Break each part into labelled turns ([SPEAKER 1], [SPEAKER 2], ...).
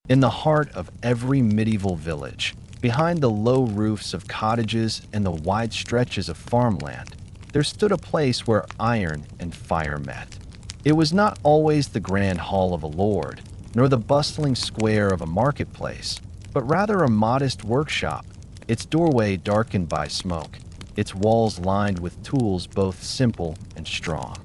[SPEAKER 1] In the heart of every medieval village, behind the low roofs of cottages and the wide stretches of farmland, there stood a place where iron and fire met. It was not always the grand hall of a lord, nor the bustling square of a marketplace, but rather a modest workshop, its doorway darkened by smoke, its walls lined with tools both simple and strong.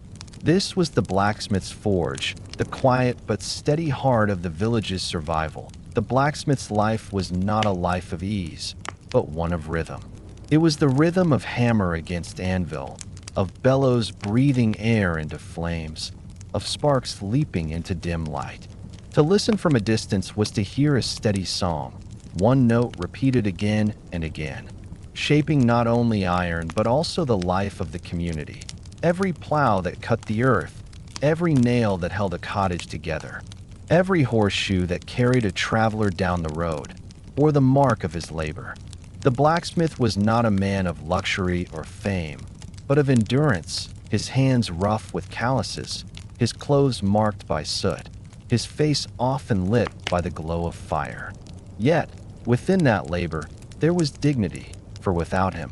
[SPEAKER 1] This was the blacksmith's forge, the quiet but steady heart of the village's survival. The blacksmith's life was not a life of ease, but one of rhythm. It was the rhythm of hammer against anvil, of bellows breathing air into flames, of sparks leaping into dim light. To listen from a distance was to hear a steady song, one note repeated again and again, shaping not only iron but also the life of the community. Every plow that cut the earth, every nail that held a cottage together, every horseshoe that carried a traveler down the road, bore the mark of his labor. The blacksmith was not a man of luxury or fame, but of endurance, his hands rough with calluses, his clothes marked by soot, his face often lit by the glow of fire. Yet, within that labor, there was dignity, for without him,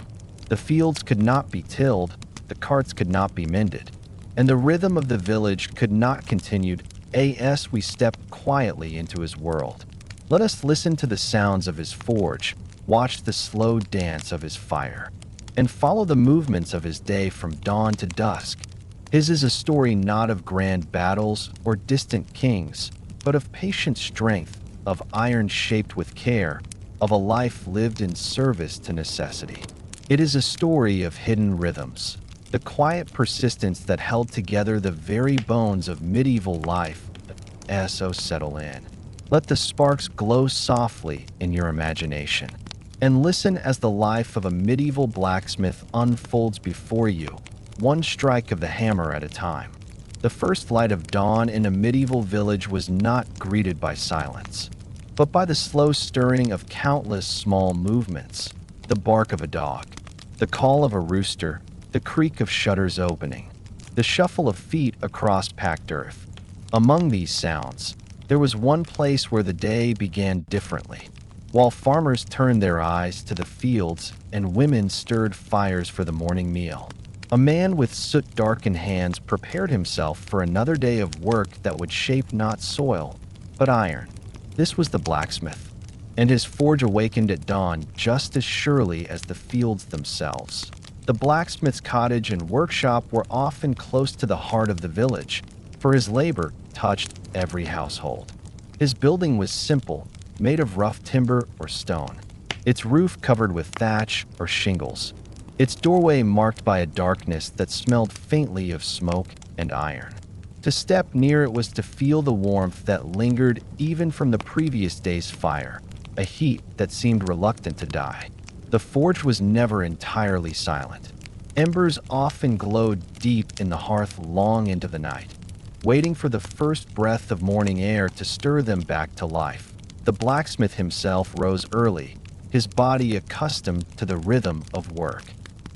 [SPEAKER 1] the fields could not be tilled, the carts could not be mended, and the rhythm of the village could not continue as we step quietly into his world. Let us listen to the sounds of his forge, watch the slow dance of his fire, and follow the movements of his day from dawn to dusk. His is a story not of grand battles or distant kings, but of patient strength, of iron shaped with care, of a life lived in service to necessity. It is a story of hidden rhythms, the quiet persistence that held together the very bones of medieval life. So settle in. Let the sparks glow softly in your imagination, and listen as the life of a medieval blacksmith unfolds before you, one strike of the hammer at a time. The first light of dawn in a medieval village was not greeted by silence, but by the slow stirring of countless small movements, the bark of a dog, the call of a rooster, the creak of shutters opening, the shuffle of feet across packed earth. Among these sounds, there was one place where the day began differently. While farmers turned their eyes to the fields and women stirred fires for the morning meal, a man with soot-darkened hands prepared himself for another day of work that would shape not soil, but iron. This was the blacksmith, and his forge awakened at dawn just as surely as the fields themselves. The blacksmith's cottage and workshop were often close to the heart of the village, for his labor touched every household. His building was simple, made of rough timber or stone, its roof covered with thatch or shingles, its doorway marked by a darkness that smelled faintly of smoke and iron. To step near it was to feel the warmth that lingered even from the previous day's fire, a heat that seemed reluctant to die. The forge was never entirely silent. Embers often glowed deep in the hearth long into the night, waiting for the first breath of morning air to stir them back to life. The blacksmith himself rose early, his body accustomed to the rhythm of work.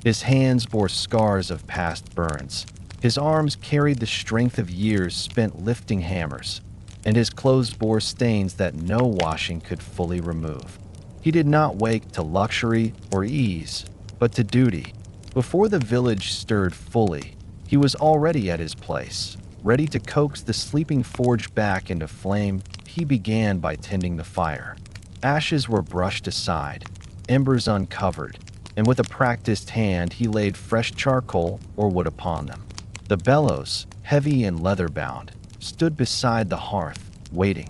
[SPEAKER 1] His hands bore scars of past burns. His arms carried the strength of years spent lifting hammers, and his clothes bore stains that no washing could fully remove. He did not wake to luxury or ease, but to duty. Before the village stirred fully, he was already at his place, ready to coax the sleeping forge back into flame. He began by tending the fire. Ashes were brushed aside, embers uncovered, and with a practiced hand he laid fresh charcoal or wood upon them. The bellows, heavy and leather-bound, stood beside the hearth, waiting.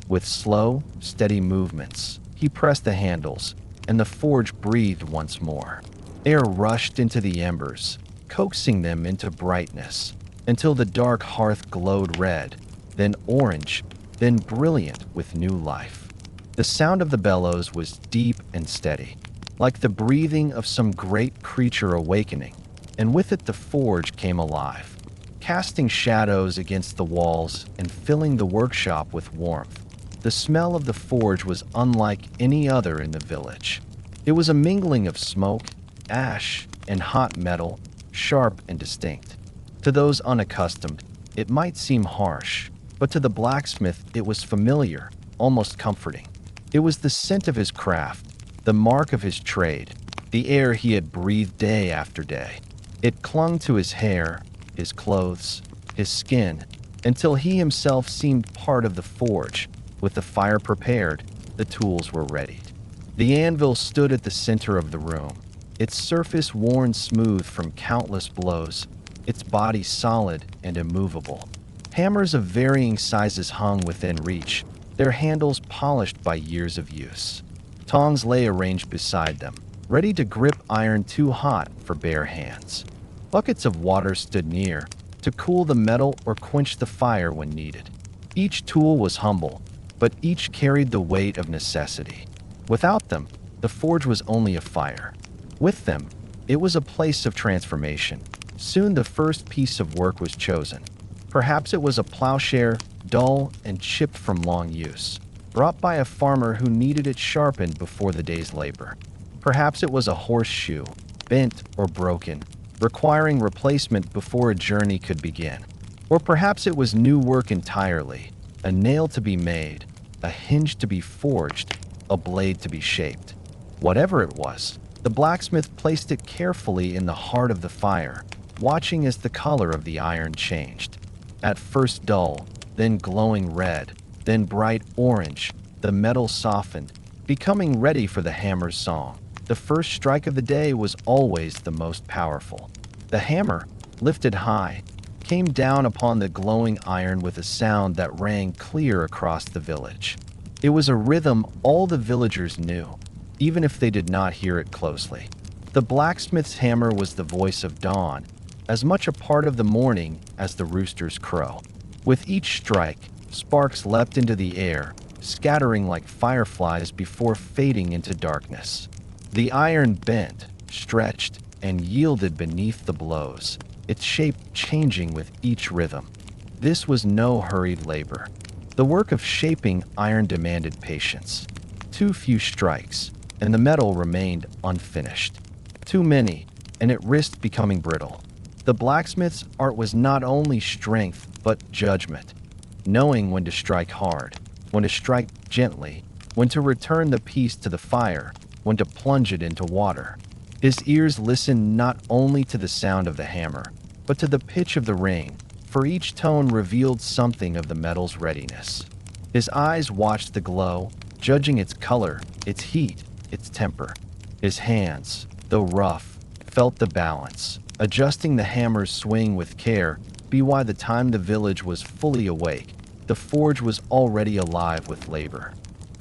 [SPEAKER 1] With slow, steady movements, he pressed the handles, and the forge breathed once more. Air rushed into the embers, coaxing them into brightness, until the dark hearth glowed red, then orange, then brilliant with new life. The sound of the bellows was deep and steady, like the breathing of some great creature awakening, and with it the forge came alive, casting shadows against the walls and filling the workshop with warmth. The smell of the forge was unlike any other in the village. It was a mingling of smoke, ash, and hot metal, sharp and distinct. To those unaccustomed, it might seem harsh, but to the blacksmith it was familiar, almost comforting. It was the scent of his craft, the mark of his trade, the air he had breathed day after day. It clung to his hair, his clothes, his skin, until he himself seemed part of the forge. With the fire prepared, the tools were readied. The anvil stood at the center of the room, its surface worn smooth from countless blows, its body solid and immovable. Hammers of varying sizes hung within reach, their handles polished by years of use. Tongs lay arranged beside them, ready to grip iron too hot for bare hands. Buckets of water stood near, to cool the metal or quench the fire when needed. Each tool was humble, but each carried the weight of necessity. Without them, the forge was only a fire. With them, it was a place of transformation. Soon the first piece of work was chosen. Perhaps it was a plowshare, dull and chipped from long use, brought by a farmer who needed it sharpened before the day's labor. Perhaps it was a horseshoe, bent or broken, requiring replacement before a journey could begin. Or perhaps it was new work entirely, a nail to be made, a hinge to be forged, a blade to be shaped. Whatever it was, the blacksmith placed it carefully in the heart of the fire, watching as the color of the iron changed. At first dull, then glowing red, then bright orange, the metal softened, becoming ready for the hammer's song. The first strike of the day was always the most powerful. The hammer, lifted high, came down upon the glowing iron with a sound that rang clear across the village. It was a rhythm all the villagers knew, even if they did not hear it closely. The blacksmith's hammer was the voice of dawn, as much a part of the morning as the rooster's crow. With each strike, sparks leapt into the air, scattering like fireflies before fading into darkness. The iron bent, stretched, and yielded beneath the blows, its shape changing with each rhythm. This was no hurried labor. The work of shaping iron demanded patience. Too few strikes, and the metal remained unfinished. Too many, and it risked becoming brittle. The blacksmith's art was not only strength, but judgment, knowing when to strike hard, when to strike gently, when to return the piece to the fire, when to plunge it into water. His ears listened not only to the sound of the hammer, but to the pitch of the ring, for each tone revealed something of the metal's readiness. His eyes watched the glow, judging its color, its heat, its temper. His hands, though rough, felt the balance, adjusting the hammer's swing with care. By the time the village was fully awake, the forge was already alive with labor.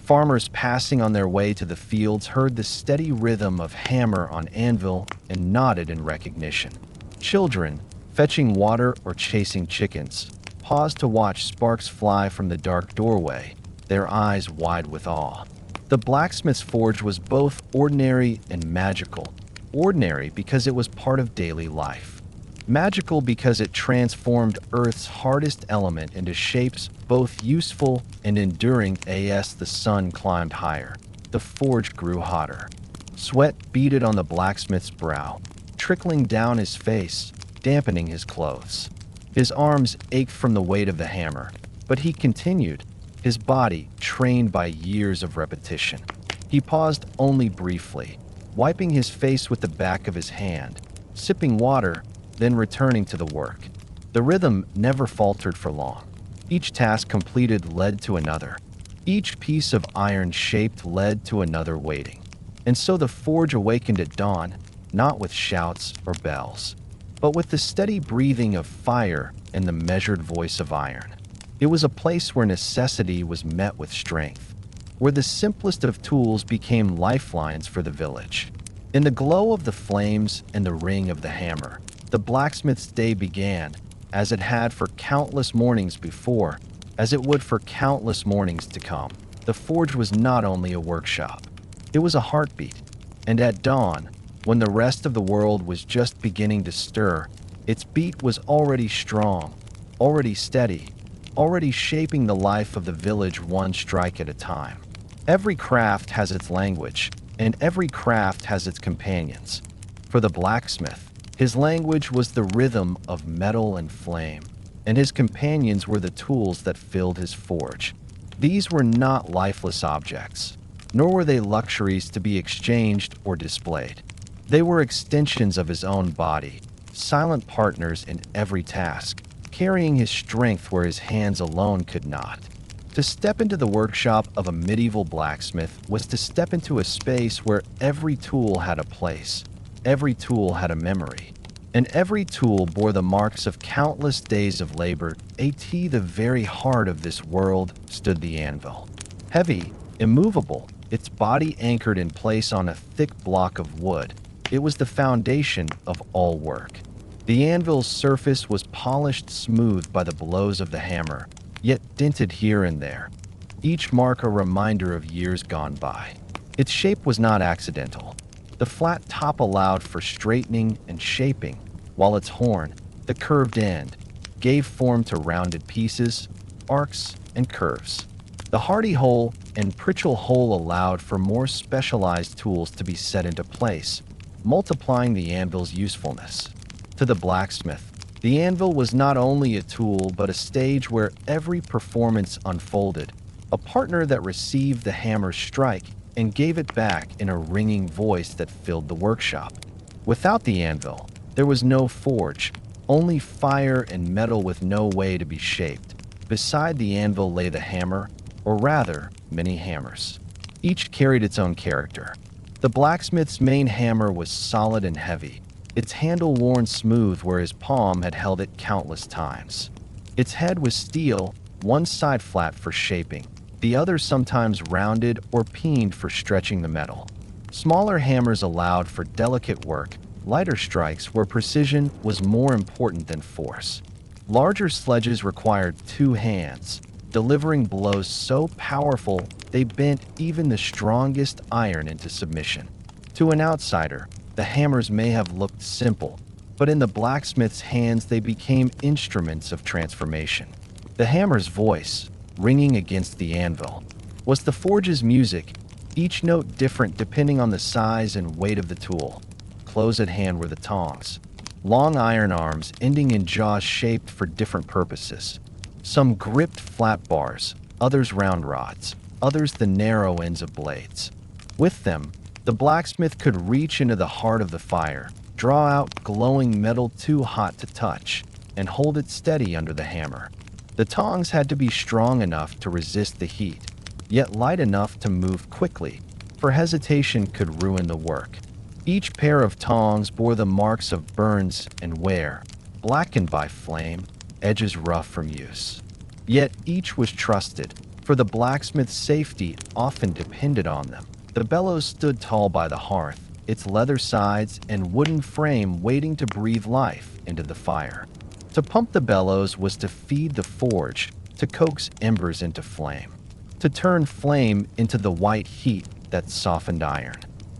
[SPEAKER 1] Farmers passing on their way to the fields heard the steady rhythm of hammer on anvil and nodded in recognition. Children, fetching water or chasing chickens, paused to watch sparks fly from the dark doorway, their eyes wide with awe. The blacksmith's forge was both ordinary and magical. Ordinary because it was part of daily life. Magical because it transformed Earth's hardest element into shapes both useful and enduring. As the sun climbed higher, the forge grew hotter. Sweat beaded on the blacksmith's brow, trickling down his face, dampening his clothes. His arms ached from the weight of the hammer, but he continued, his body trained by years of repetition. He paused only briefly, wiping his face with the back of his hand, sipping water, then returning to the work. The rhythm never faltered for long. Each task completed led to another. Each piece of iron shaped led to another waiting. And so the forge awakened at dawn, not with shouts or bells, but with the steady breathing of fire and the measured voice of iron. It was a place where necessity was met with strength, where the simplest of tools became lifelines for the village. In the glow of the flames and the ring of the hammer, the blacksmith's day began, as it had for countless mornings before, as it would for countless mornings to come. The forge was not only a workshop, it was a heartbeat. And at dawn, when the rest of the world was just beginning to stir, its beat was already strong, already steady, already shaping the life of the village one strike at a time. Every craft has its language, and every craft has its companions. For the blacksmith, his language was the rhythm of metal and flame, and his companions were the tools that filled his forge. These were not lifeless objects, nor were they luxuries to be exchanged or displayed. They were extensions of his own body, silent partners in every task, carrying his strength where his hands alone could not. To step into the workshop of a medieval blacksmith was to step into a space where every tool had a place, every tool had a memory, and every tool bore the marks of countless days of labor. At the very heart of this world stood the anvil. Heavy, immovable, its body anchored in place on a thick block of wood, it was the foundation of all work. The anvil's surface was polished smooth by the blows of the hammer, yet dented here and there, each mark a reminder of years gone by. Its shape was not accidental. The flat top allowed for straightening and shaping, while its horn, the curved end, gave form to rounded pieces, arcs, and curves. The hardy hole and pritchel hole allowed for more specialized tools to be set into place, multiplying the anvil's usefulness. To the blacksmith, the anvil was not only a tool but a stage where every performance unfolded, a partner that received the hammer's strike and gave it back in a ringing voice that filled the workshop. Without the anvil, there was no forge, only fire and metal with no way to be shaped. Beside the anvil lay the hammer, or rather, many hammers. Each carried its own character. The blacksmith's main hammer was solid and heavy, its handle worn smooth where his palm had held it countless times. Its head was steel, one side flat for shaping, the other sometimes rounded or peened for stretching the metal. Smaller hammers allowed for delicate work, lighter strikes where precision was more important than force. Larger sledges required two hands, delivering blows so powerful they bent even the strongest iron into submission. To an outsider, the hammers may have looked simple, but in the blacksmith's hands they became instruments of transformation. The hammer's voice, ringing against the anvil, was the forge's music, each note different depending on the size and weight of the tool. Close at hand were the tongs, long iron arms ending in jaws shaped for different purposes. Some gripped flat bars, others round rods, others the narrow ends of blades. With them, the blacksmith could reach into the heart of the fire, draw out glowing metal too hot to touch, and hold it steady under the hammer. The tongs had to be strong enough to resist the heat, yet light enough to move quickly, for hesitation could ruin the work. Each pair of tongs bore the marks of burns and wear, blackened by flame, edges rough from use. Yet each was trusted, for the blacksmith's safety often depended on them. The bellows stood tall by the hearth, its leather sides and wooden frame waiting to breathe life into the fire. To pump the bellows was to feed the forge, to coax embers into flame, to turn flame into the white heat that softened iron.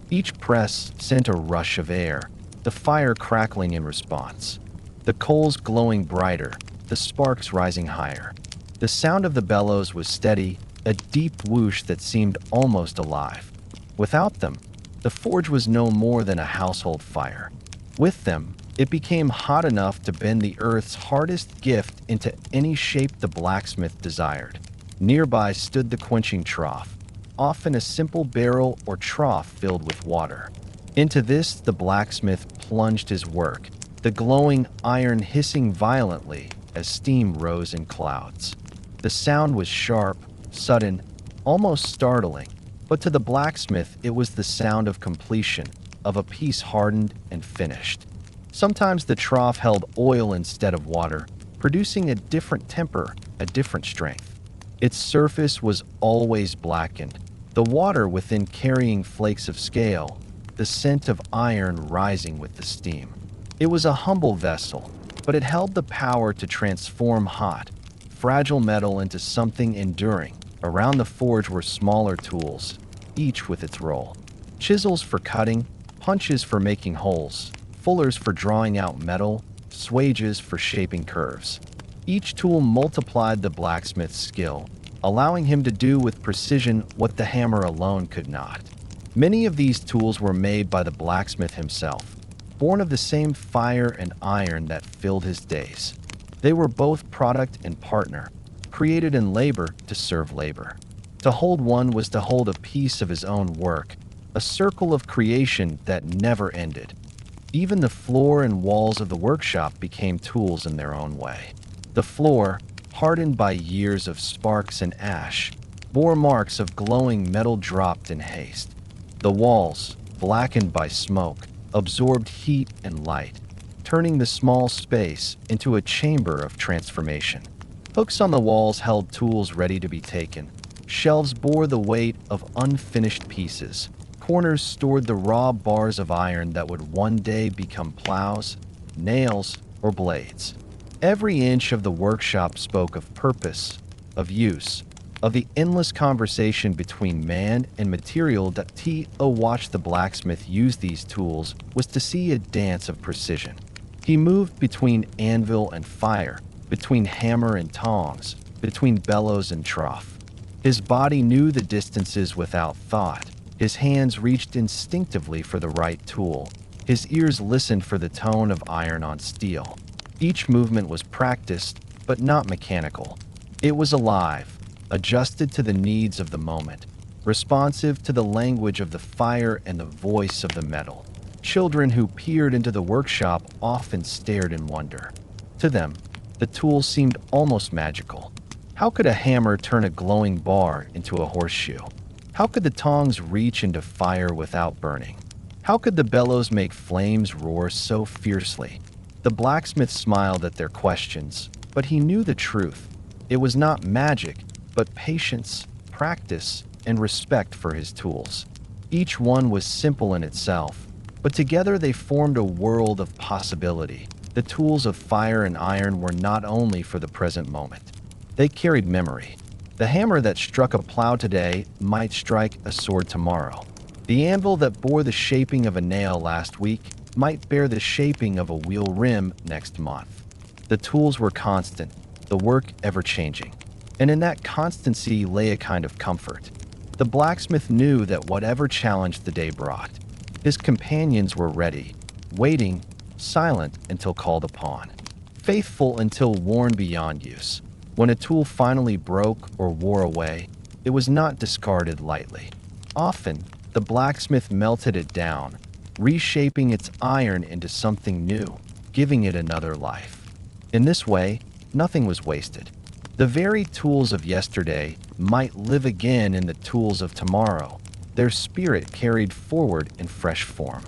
[SPEAKER 1] Each press sent a rush of air, the fire crackling in response, the coals glowing brighter, the sparks rising higher. The sound of the bellows was steady, a deep whoosh that seemed almost alive. Without them, the forge was no more than a household fire. With them, it became hot enough to bend the earth's hardest gift into any shape the blacksmith desired. Nearby stood the quenching trough, often a simple barrel or trough filled with water. Into this the blacksmith plunged his work, the glowing iron hissing violently as steam rose in clouds. The sound was sharp, sudden, almost startling, but to the blacksmith it was the sound of completion, of a piece hardened and finished. Sometimes the trough held oil instead of water, producing a different temper, a different strength. Its surface was always blackened, the water within carrying flakes of scale, the scent of iron rising with the steam. It was a humble vessel, but it held the power to transform hot, fragile metal into something enduring. Around the forge were smaller tools, each with its role. Chisels for cutting, punches for making holes, fullers for drawing out metal, swages for shaping curves. Each tool multiplied the blacksmith's skill, allowing him to do with precision what the hammer alone could not. Many of these tools were made by the blacksmith himself, born of the same fire and iron that filled his days. They were both product and partner, created in labor to serve labor. To hold one was to hold a piece of his own work, a circle of creation that never ended. Even the floor and walls of the workshop became tools in their own way. The floor, hardened by years of sparks and ash, bore marks of glowing metal dropped in haste. The walls, blackened by smoke, absorbed heat and light, turning the small space into a chamber of transformation. Hooks on the walls held tools ready to be taken. Shelves bore the weight of unfinished pieces. Corners stored the raw bars of iron that would one day become plows, nails, or blades. Every inch of the workshop spoke of purpose, of use, of the endless conversation between man and material. That to watch the blacksmith use these tools was to see a dance of precision. He moved between anvil and fire, between hammer and tongs, between bellows and trough. His body knew the distances without thought. His hands reached instinctively for the right tool. His ears listened for the tone of iron on steel. Each movement was practiced, but not mechanical. It was alive, adjusted to the needs of the moment, responsive to the language of the fire and the voice of the metal. Children who peered into the workshop often stared in wonder. To them, the tool seemed almost magical. How could a hammer turn a glowing bar into a horseshoe? How could the tongs reach into fire without burning? How could the bellows make flames roar so fiercely? The blacksmith smiled at their questions, but he knew the truth. It was not magic, but patience, practice, and respect for his tools. Each one was simple in itself, but together they formed a world of possibility. The tools of fire and iron were not only for the present moment. They carried memory. The hammer that struck a plow today might strike a sword tomorrow. The anvil that bore the shaping of a nail last week might bear the shaping of a wheel rim next month. The tools were constant, the work ever-changing. And in that constancy lay a kind of comfort. The blacksmith knew that whatever challenge the day brought, his companions were ready, waiting, silent until called upon, faithful until worn beyond use. When a tool finally broke or wore away, it was not discarded lightly. Often, the blacksmith melted it down, reshaping its iron into something new, giving it another life. In this way, nothing was wasted. The very tools of yesterday might live again in the tools of tomorrow, their spirit carried forward in fresh form.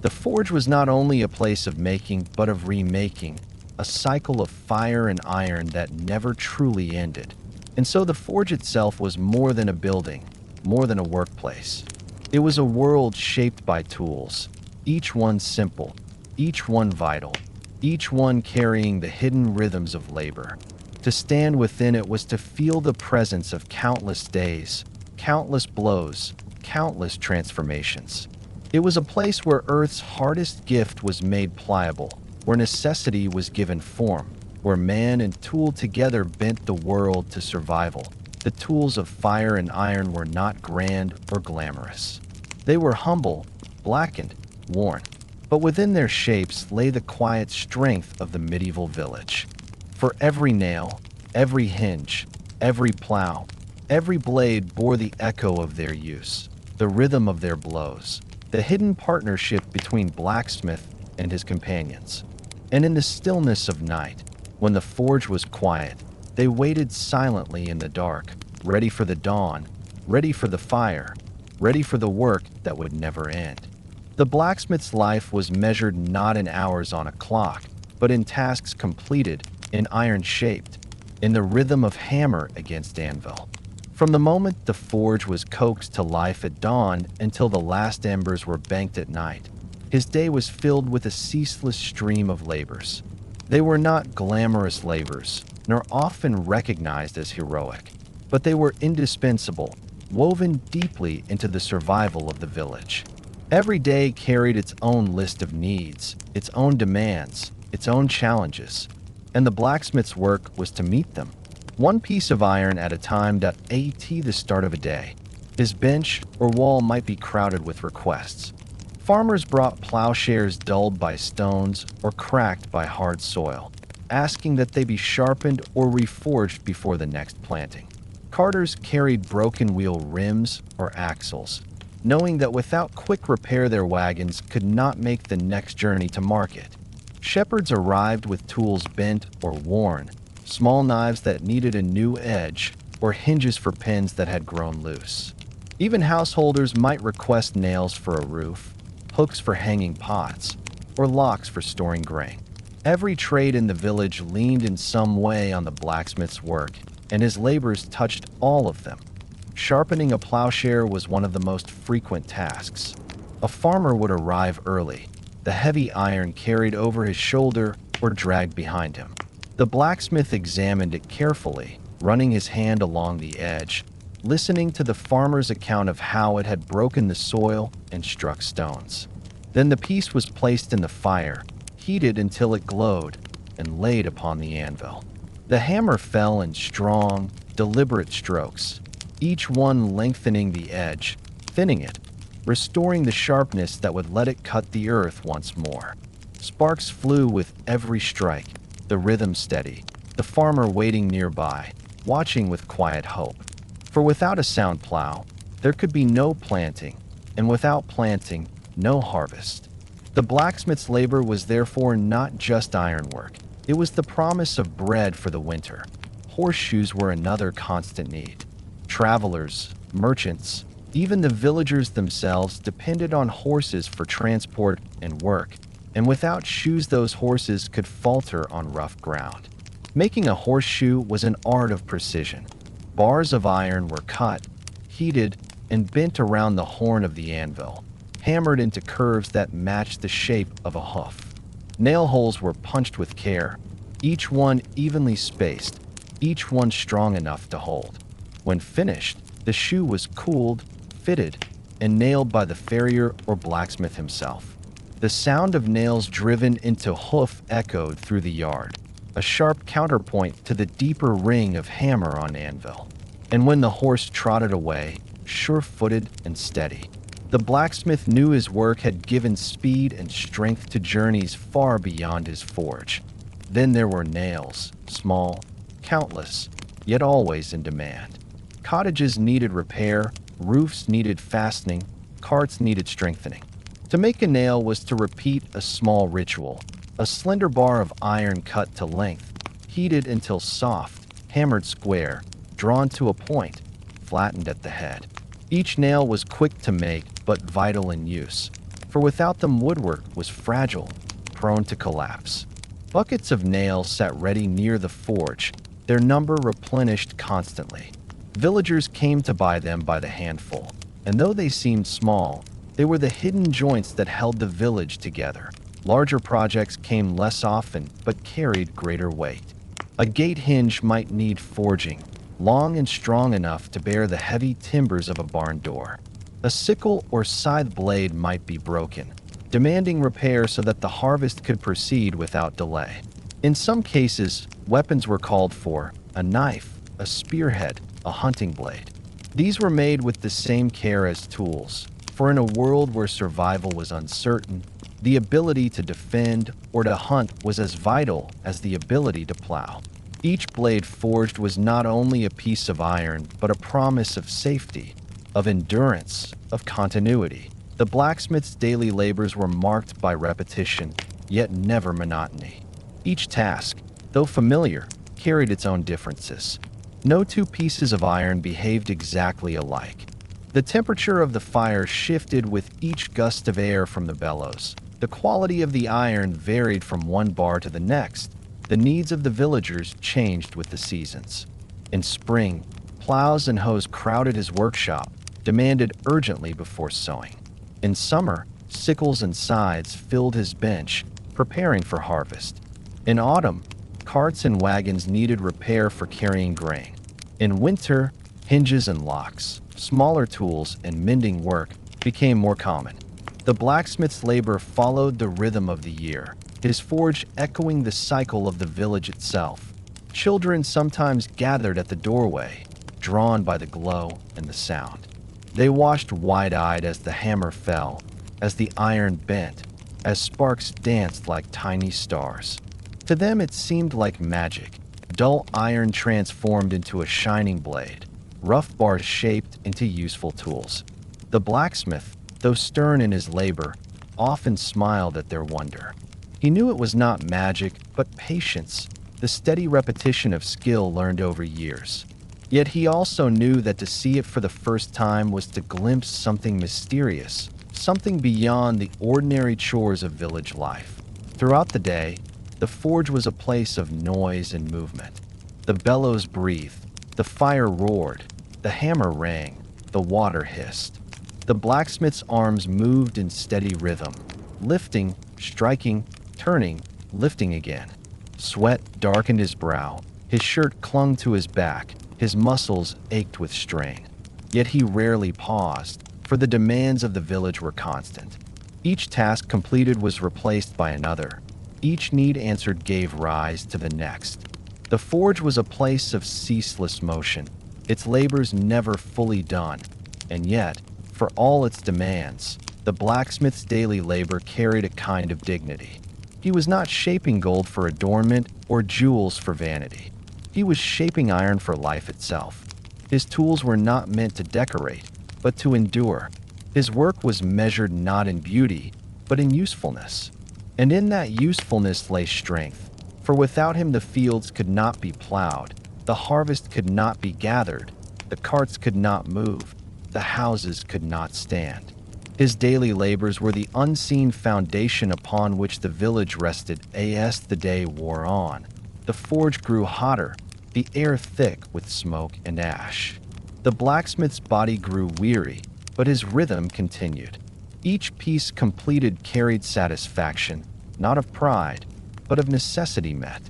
[SPEAKER 1] The forge was not only a place of making, but of remaking, a cycle of fire and iron that never truly ended. And so the forge itself was more than a building, more than a workplace. It was a world shaped by tools, each one simple, each one vital, each one carrying the hidden rhythms of labor. To stand within it was to feel the presence of countless days, countless blows, countless transformations. It was a place where Earth's hardest gift was made pliable, where necessity was given form, where man and tool together bent the world to survival. The tools of fire and iron were not grand or glamorous. They were humble, blackened, worn. But within their shapes lay the quiet strength of the medieval village. For every nail, every hinge, every plow, every blade bore the echo of their use, the rhythm of their blows, the hidden partnership between blacksmith and his companions. And in the stillness of night, when the forge was quiet, they waited silently in the dark, ready for the dawn, ready for the fire, ready for the work that would never end. The blacksmith's life was measured not in hours on a clock, but in tasks completed, in iron shaped, in the rhythm of hammer against anvil. From the moment the forge was coaxed to life at dawn until the last embers were banked at night, his day was filled with a ceaseless stream of labors. They were not glamorous labors, nor often recognized as heroic, but they were indispensable, woven deeply into the survival of the village. Every day carried its own list of needs, its own demands, its own challenges, and the blacksmith's work was to meet them, one piece of iron at a time. At the start of a day, his bench or wall might be crowded with requests. Farmers brought plowshares dulled by stones or cracked by hard soil. asking that they be sharpened or reforged before the next planting. Carters carried broken wheel rims or axles, knowing that without quick repair their wagons could not make the next journey to market. Shepherds arrived with tools bent or worn, small knives that needed a new edge, or hinges for pins that had grown loose. Even householders might request nails for a roof, hooks for hanging pots, or locks for storing grain. Every trade in the village leaned in some way on the blacksmith's work, and his labors touched all of them. Sharpening a plowshare was one of the most frequent tasks. A farmer would arrive early, the heavy iron carried over his shoulder or dragged behind him. The blacksmith examined it carefully, running his hand along the edge, listening to the farmer's account of how it had broken the soil and struck stones. Then the piece was placed in the fire, heated until it glowed, and laid upon the anvil. The hammer fell in strong, deliberate strokes, each one lengthening the edge, thinning it, restoring the sharpness that would let it cut the earth once more. Sparks flew with every strike, the rhythm steady, the farmer waiting nearby, watching with quiet hope. For without a sound plow, there could be no planting, and without planting, no harvest. The blacksmith's labor was therefore not just ironwork. It was the promise of bread for the winter. Horseshoes were another constant need. Travelers, merchants, even the villagers themselves depended on horses for transport and work, and without shoes those horses could falter on rough ground. Making a horseshoe was an art of precision. Bars of iron were cut, heated, and bent around the horn of the anvil, hammered into curves that matched the shape of a hoof. Nail holes were punched with care, each one evenly spaced, each one strong enough to hold. When finished, the shoe was cooled, fitted, and nailed by the farrier or blacksmith himself. The sound of nails driven into hoof echoed through the yard, a sharp counterpoint to the deeper ring of hammer on anvil. And when the horse trotted away, sure-footed and steady, the blacksmith knew his work had given speed and strength to journeys far beyond his forge. Then there were nails, small, countless, yet always in demand. Cottages needed repair, roofs needed fastening, carts needed strengthening. To make a nail was to repeat a small ritual, a slender bar of iron cut to length, heated until soft, hammered square, drawn to a point, flattened at the head. Each nail was quick to make but vital in use, for without them woodwork was fragile, prone to collapse. Buckets of nails sat ready near the forge, their number replenished constantly. Villagers came to buy them by the handful, and though they seemed small, they were the hidden joints that held the village together. Larger projects came less often but carried greater weight. A gate hinge might need forging, long and strong enough to bear the heavy timbers of a barn door. A sickle or scythe blade might be broken, demanding repair so that the harvest could proceed without delay. In some cases, weapons were called for: a knife, a spearhead, a hunting blade. These were made with the same care as tools, for in a world where survival was uncertain, the ability to defend or to hunt was as vital as the ability to plow. Each blade forged was not only a piece of iron, but a promise of safety, of endurance, of continuity. The blacksmith's daily labors were marked by repetition, yet never monotony. Each task, though familiar, carried its own differences. No two pieces of iron behaved exactly alike. The temperature of the fire shifted with each gust of air from the bellows. The quality of the iron varied from one bar to the next. The needs of the villagers changed with the seasons. In spring, plows and hoes crowded his workshop, demanded urgently before sowing. In summer, sickles and scythes filled his bench, preparing for harvest. In autumn, carts and wagons needed repair for carrying grain. In winter, hinges and locks, smaller tools, and mending work became more common. The blacksmith's labor followed the rhythm of the year, his forge echoing the cycle of the village itself. Children sometimes gathered at the doorway, drawn by the glow and the sound. They watched wide-eyed as the hammer fell, as the iron bent, as sparks danced like tiny stars. To them it seemed like magic. Dull iron transformed into a shining blade, rough bars shaped into useful tools. The blacksmith, though stern in his labor, often smiled at their wonder. He knew it was not magic, but patience, the steady repetition of skill learned over years. Yet he also knew that to see it for the first time was to glimpse something mysterious, something beyond the ordinary chores of village life. Throughout the day, the forge was a place of noise and movement. The bellows breathed, the fire roared, the hammer rang, the water hissed. The blacksmith's arms moved in steady rhythm, lifting, striking, turning, lifting again. Sweat darkened his brow, his shirt clung to his back, his muscles ached with strain. Yet he rarely paused, for the demands of the village were constant. Each task completed was replaced by another. Each need answered gave rise to the next. The forge was a place of ceaseless motion, its labors never fully done. And yet, for all its demands, the blacksmith's daily labor carried a kind of dignity. He was not shaping gold for adornment or jewels for vanity. He was shaping iron for life itself. His tools were not meant to decorate, but to endure. His work was measured not in beauty, but in usefulness. And in that usefulness lay strength, for without him the fields could not be plowed, the harvest could not be gathered, the carts could not move, the houses could not stand. His daily labors were the unseen foundation upon which the village rested as the day wore on. The forge grew hotter, the air thick with smoke and ash. The blacksmith's body grew weary, but his rhythm continued. Each piece completed carried satisfaction, not of pride, but of necessity met.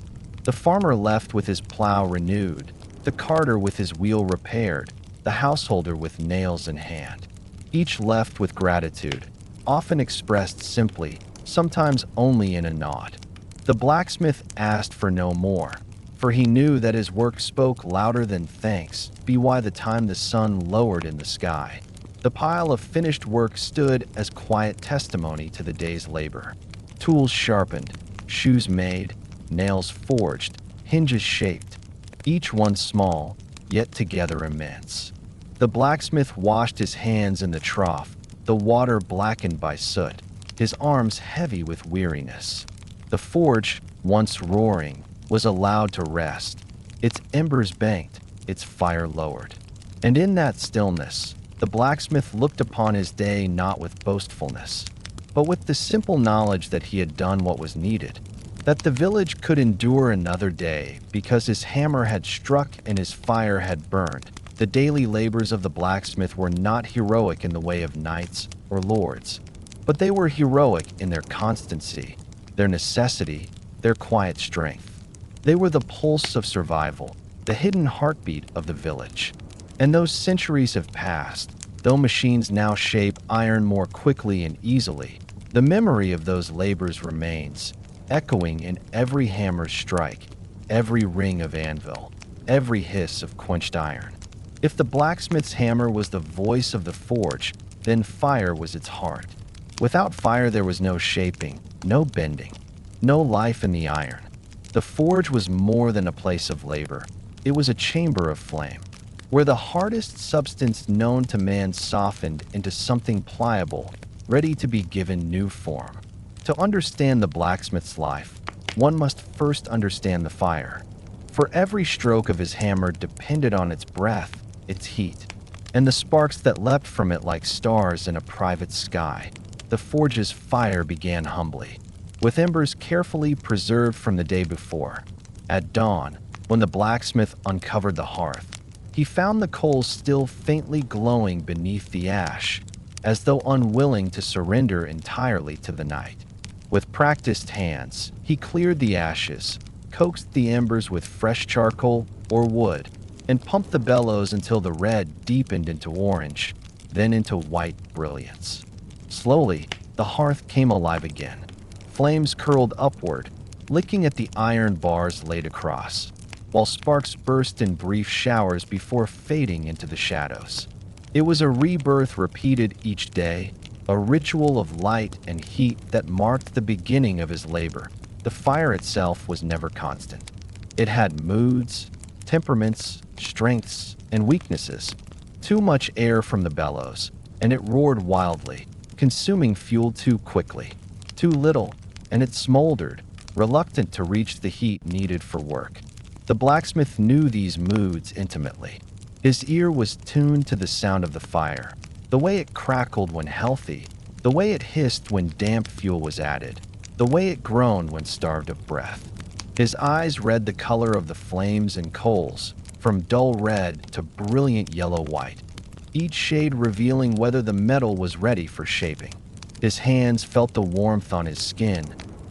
[SPEAKER 1] The farmer left with his plow renewed, the carter with his wheel repaired, the householder with nails in hand. Each left with gratitude, often expressed simply, sometimes only in a nod. The blacksmith asked for no more, for he knew that his work spoke louder than thanks by the time the sun lowered in the sky. The pile of finished work stood as quiet testimony to the day's labor. Tools sharpened, shoes made, nails forged, hinges shaped, each one small, yet together immense. The blacksmith washed his hands in the trough, the water blackened by soot, his arms heavy with weariness. The forge, once roaring, was allowed to rest, its embers banked, its fire lowered. And in that stillness, the blacksmith looked upon his day not with boastfulness, but with the simple knowledge that he had done what was needed, that the village could endure another day because his hammer had struck and his fire had burned. The daily labors of the blacksmith were not heroic in the way of knights or lords, but they were heroic in their constancy, their necessity, their quiet strength. They were the pulse of survival, the hidden heartbeat of the village. And those centuries have passed, though machines now shape iron more quickly and easily. The memory of those labors remains, echoing in every hammer's strike, every ring of anvil, every hiss of quenched iron. If the blacksmith's hammer was the voice of the forge, then fire was its heart. Without fire there was no shaping, no bending, no life in the iron. The forge was more than a place of labor. It was a chamber of flame, where the hardest substance known to man softened into something pliable, ready to be given new form. To understand the blacksmith's life, one must first understand the fire. For every stroke of his hammer depended on its breath, its heat, and the sparks that leapt from it like stars in a private sky. The forge's fire began humbly, with embers carefully preserved from the day before. At dawn, when the blacksmith uncovered the hearth, he found the coals still faintly glowing beneath the ash, as though unwilling to surrender entirely to the night. With practiced hands, he cleared the ashes, coaxed the embers with fresh charcoal or wood, and pumped the bellows until the red deepened into orange, then into white brilliance. Slowly, the hearth came alive again. Flames curled upward, licking at the iron bars laid across, while sparks burst in brief showers before fading into the shadows. It was a rebirth repeated each day, a ritual of light and heat that marked the beginning of his labor, the fire itself was never constant. It had moods, temperaments, strengths, and weaknesses. Too much air from the bellows, and it roared wildly, consuming fuel too quickly. Too little, and it smoldered, reluctant to reach the heat needed for work. The blacksmith knew these moods intimately. His ear was tuned to the sound of the fire, the way it crackled when healthy, the way it hissed when damp fuel was added, the way it groaned when starved of breath. His eyes read the color of the flames and coals, from dull red to brilliant yellow-white, each shade revealing whether the metal was ready for shaping. His hands felt the warmth on his skin,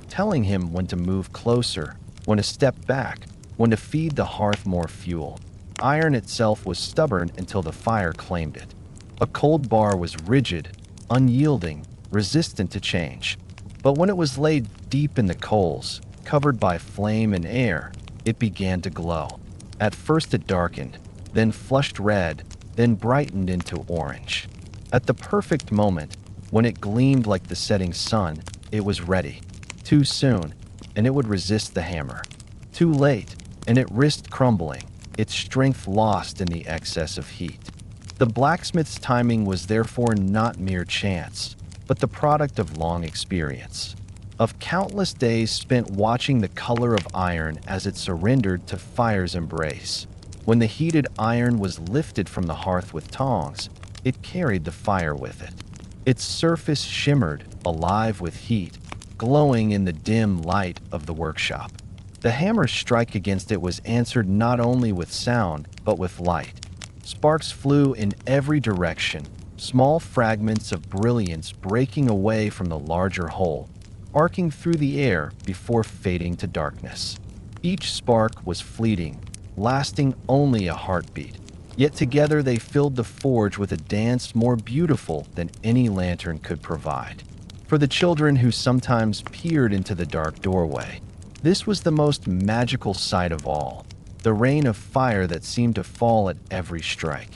[SPEAKER 1] telling him when to move closer, when to step back, when to feed the hearth more fuel. Iron itself was stubborn until the fire claimed it. A cold bar was rigid, unyielding, resistant to change. But when it was laid deep in the coals, covered by flame and air, it began to glow. At first it darkened, then flushed red, then brightened into orange. At the perfect moment, when it gleamed like the setting sun, it was ready. Too soon, and it would resist the hammer. Too late, and it risked crumbling, its strength lost in the excess of heat. The blacksmith's timing was therefore not mere chance, but the product of long experience, of countless days spent watching the color of iron as it surrendered to fire's embrace. When the heated iron was lifted from the hearth with tongs, it carried the fire with it. Its surface shimmered, alive with heat, glowing in the dim light of the workshop. The hammer's strike against it was answered not only with sound, but with light. Sparks flew in every direction, small fragments of brilliance breaking away from the larger whole, arcing through the air before fading to darkness. Each spark was fleeting, lasting only a heartbeat, yet together they filled the forge with a dance more beautiful than any lantern could provide. For the children who sometimes peered into the dark doorway, this was the most magical sight of all, the rain of fire that seemed to fall at every strike.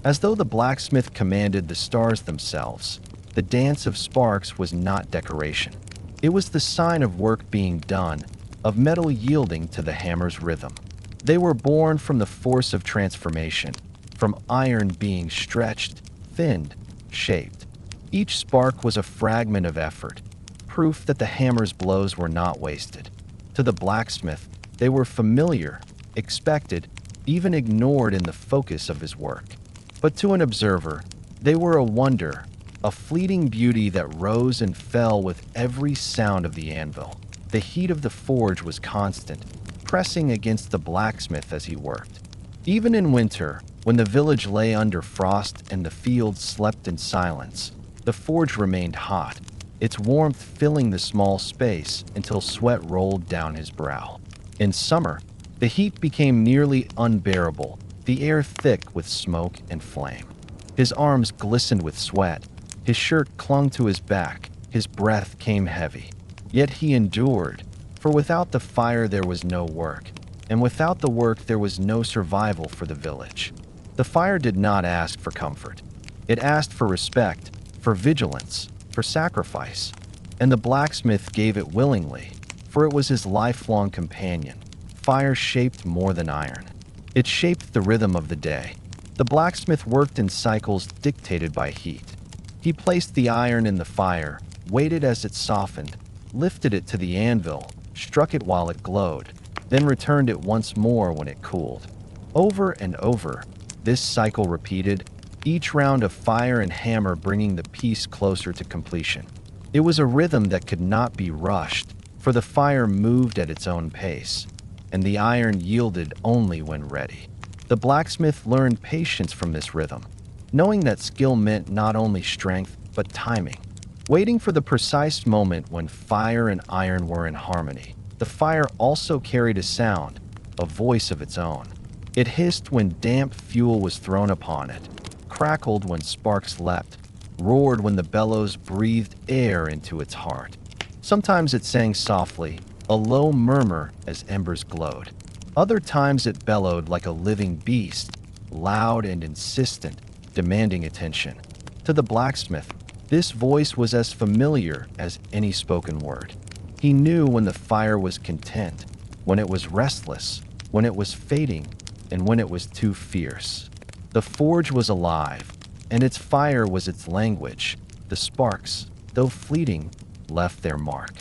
[SPEAKER 1] As though the blacksmith commanded the stars themselves, the dance of sparks was not decoration. It was the sign of work being done, of metal yielding to the hammer's rhythm. They were born from the force of transformation, from iron being stretched, thinned, shaped. Each spark was a fragment of effort, proof that the hammer's blows were not wasted. To the blacksmith, they were familiar, expected, even ignored in the focus of his work. But to an observer, they were a wonder, a fleeting beauty that rose and fell with every sound of the anvil. The heat of the forge was constant, pressing against the blacksmith as he worked. Even in winter, when the village lay under frost and the fields slept in silence, the forge remained hot, its warmth filling the small space until sweat rolled down his brow. In summer, the heat became nearly unbearable, the air thick with smoke and flame. His arms glistened with sweat, his shirt clung to his back, his breath came heavy. Yet he endured, for without the fire there was no work, and without the work there was no survival for the village. The fire did not ask for comfort. It asked for respect, for vigilance, for sacrifice, and the blacksmith gave it willingly, for it was his lifelong companion. Fire shaped more than iron. It shaped the rhythm of the day. The blacksmith worked in cycles dictated by heat. He placed the iron in the fire, waited as it softened, lifted it to the anvil, struck it while it glowed, then returned it once more when it cooled. Over and over, this cycle repeated, each round of fire and hammer bringing the piece closer to completion. It was a rhythm that could not be rushed, for the fire moved at its own pace, and the iron yielded only when ready. The blacksmith learned patience from this rhythm, knowing that skill meant not only strength, but timing. Waiting for the precise moment when fire and iron were in harmony. The fire also carried a sound, a voice of its own. It hissed when damp fuel was thrown upon it, crackled when sparks leapt, roared when the bellows breathed air into its heart. Sometimes it sang softly, a low murmur as embers glowed. Other times it bellowed like a living beast, loud and insistent, demanding attention. To the blacksmith, this voice was as familiar as any spoken word. He knew when the fire was content, when it was restless, when it was fading, and when it was too fierce. The forge was alive, and its fire was its language. The sparks, though fleeting, left their mark.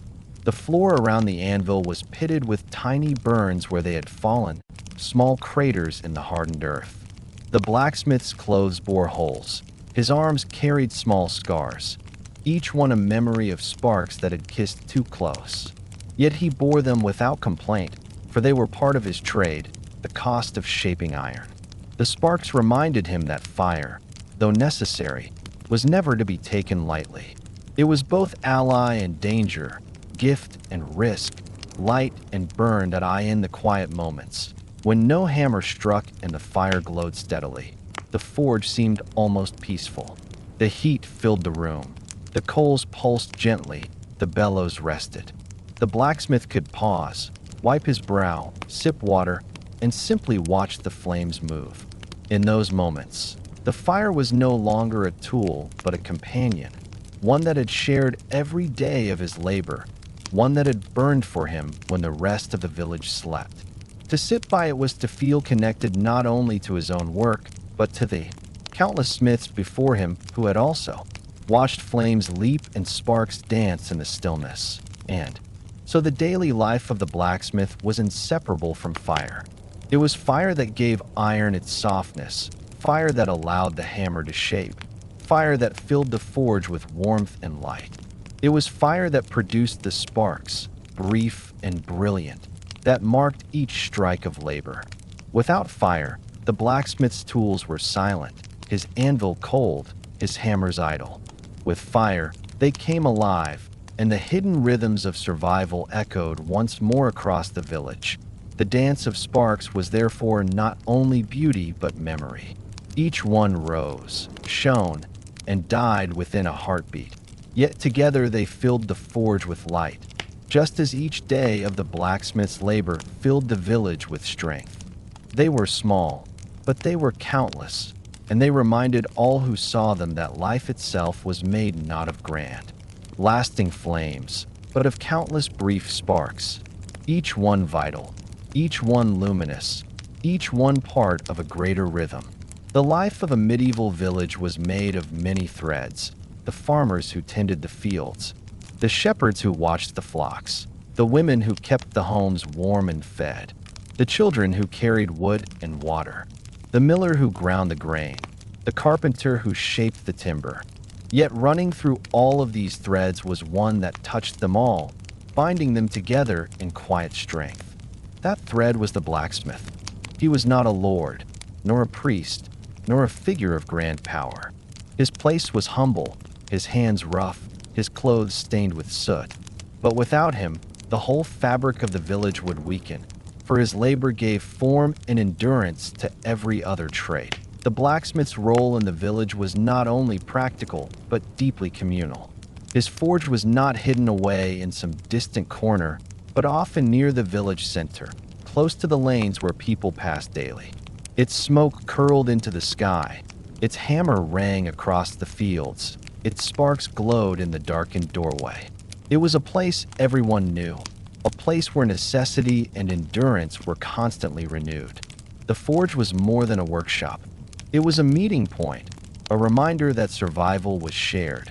[SPEAKER 1] The floor around the anvil was pitted with tiny burns where they had fallen, small craters in the hardened earth. The blacksmith's clothes bore holes. His arms carried small scars, each one a memory of sparks that had kissed too close. Yet he bore them without complaint, for they were part of his trade, the cost of shaping iron. The sparks reminded him that fire, though necessary, was never to be taken lightly. It was both ally and danger, gift and risk, light and burn that eye in the quiet moments. When no hammer struck and the fire glowed steadily, the forge seemed almost peaceful. The heat filled the room. The coals pulsed gently, the bellows rested. The blacksmith could pause, wipe his brow, sip water, and simply watch the flames move. In those moments, the fire was no longer a tool but a companion, one that had shared every day of his labor, one that had burned for him when the rest of the village slept. To sit by it was to feel connected not only to his own work, but to the countless smiths before him who had also watched flames leap and sparks dance in the stillness. And so the daily life of the blacksmith was inseparable from fire. It was fire that gave iron its softness, fire that allowed the hammer to shape, fire that filled the forge with warmth and light. It was fire that produced the sparks, brief and brilliant, that marked each strike of labor. Without fire, the blacksmith's tools were silent, his anvil cold, his hammers idle. With fire, they came alive, and the hidden rhythms of survival echoed once more across the village. The dance of sparks was therefore not only beauty but memory. Each one rose, shone, and died within a heartbeat. Yet together they filled the forge with light, just as each day of the blacksmith's labor filled the village with strength. They were small, but they were countless, and they reminded all who saw them that life itself was made not of grand, lasting flames, but of countless brief sparks, each one vital, each one luminous, each one part of a greater rhythm. The life of a medieval village was made of many threads: the farmers who tended the fields, the shepherds who watched the flocks, the women who kept the homes warm and fed, the children who carried wood and water, the miller who ground the grain, the carpenter who shaped the timber. Yet running through all of these threads was one that touched them all, binding them together in quiet strength. That thread was the blacksmith. He was not a lord, nor a priest, nor a figure of grand power. His place was humble, his hands rough, his clothes stained with soot. But without him, the whole fabric of the village would weaken, for his labor gave form and endurance to every other trade. The blacksmith's role in the village was not only practical, but deeply communal. His forge was not hidden away in some distant corner, but often near the village center, close to the lanes where people passed daily. Its smoke curled into the sky, its hammer rang across the fields, its sparks glowed in the darkened doorway. It was a place everyone knew, a place where necessity and endurance were constantly renewed. The forge was more than a workshop. It was a meeting point, a reminder that survival was shared.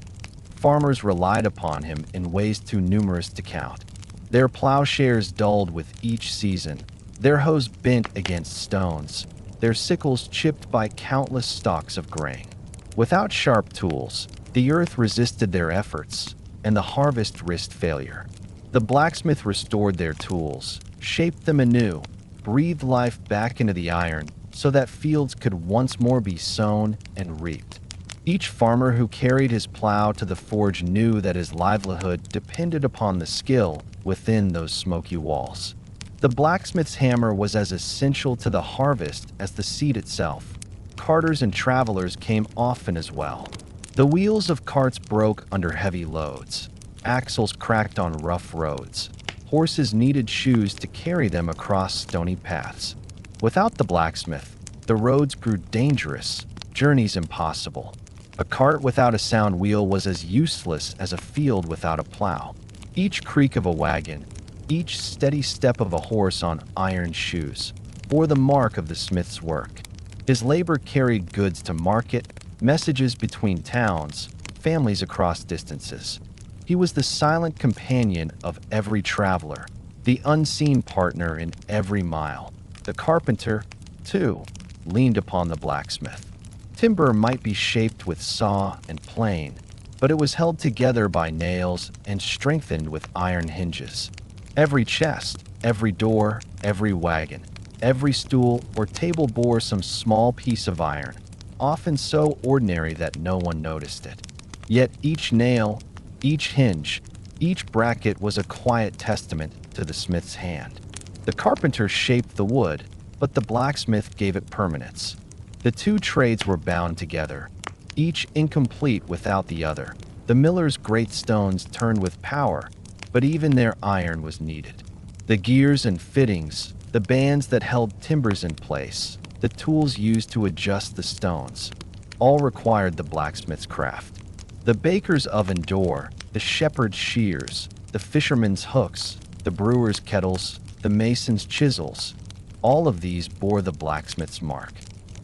[SPEAKER 1] Farmers relied upon him in ways too numerous to count. Their plowshares dulled with each season, their hoes bent against stones, their sickles chipped by countless stalks of grain. Without sharp tools, the earth resisted their efforts, and the harvest risked failure. The blacksmith restored their tools, shaped them anew, breathed life back into the iron so that fields could once more be sown and reaped. Each farmer who carried his plow to the forge knew that his livelihood depended upon the skill within those smoky walls. The blacksmith's hammer was as essential to the harvest as the seed itself. Carters and travelers came often as well. The wheels of carts broke under heavy loads. Axles cracked on rough roads. Horses needed shoes to carry them across stony paths. Without the blacksmith, the roads grew dangerous, journeys impossible. A cart without a sound wheel was as useless as a field without a plow. Each creak of a wagon, each steady step of a horse on iron shoes, bore the mark of the smith's work. His labor carried goods to market, messages between towns, families across distances. He was the silent companion of every traveler, the unseen partner in every mile. The carpenter, too, leaned upon the blacksmith. Timber might be shaped with saw and plane, but it was held together by nails and strengthened with iron hinges. Every chest, every door, every wagon, every stool or table bore some small piece of iron, often so ordinary that no one noticed it. Yet each nail, each hinge, each bracket was a quiet testament to the smith's hand. The carpenter shaped the wood, but the blacksmith gave it permanence. The two trades were bound together, each incomplete without the other. The miller's great stones turned with power, but even their iron was needed. The gears and fittings, the bands that held timbers in place, the tools used to adjust the stones, all required the blacksmith's craft. The baker's oven door, the shepherd's shears, the fisherman's hooks, the brewer's kettles, the mason's chisels, all of these bore the blacksmith's mark.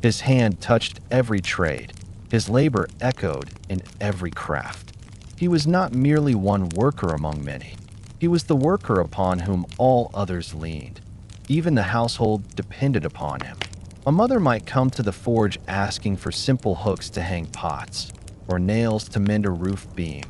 [SPEAKER 1] His hand touched every trade. His labor echoed in every craft. He was not merely one worker among many. He was the worker upon whom all others leaned. Even the household depended upon him. A mother might come to the forge asking for simple hooks to hang pots, or nails to mend a roof beam,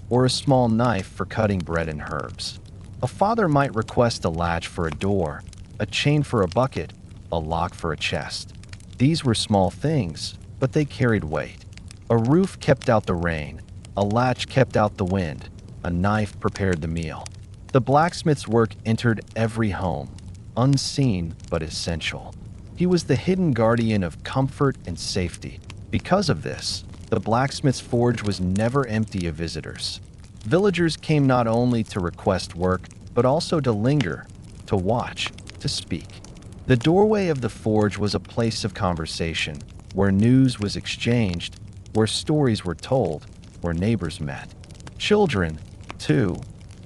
[SPEAKER 1] or a small knife for cutting bread and herbs. A father might request a latch for a door, a chain for a bucket, a lock for a chest. These were small things, but they carried weight. A roof kept out the rain, a latch kept out the wind, a knife prepared the meal. The blacksmith's work entered every home, unseen but essential. He was the hidden guardian of comfort and safety. Because of this, the blacksmith's forge was never empty of visitors. Villagers came not only to request work, but also to linger, to watch, to speak. The doorway of the forge was a place of conversation, where news was exchanged, where stories were told, where neighbors met. Children, too,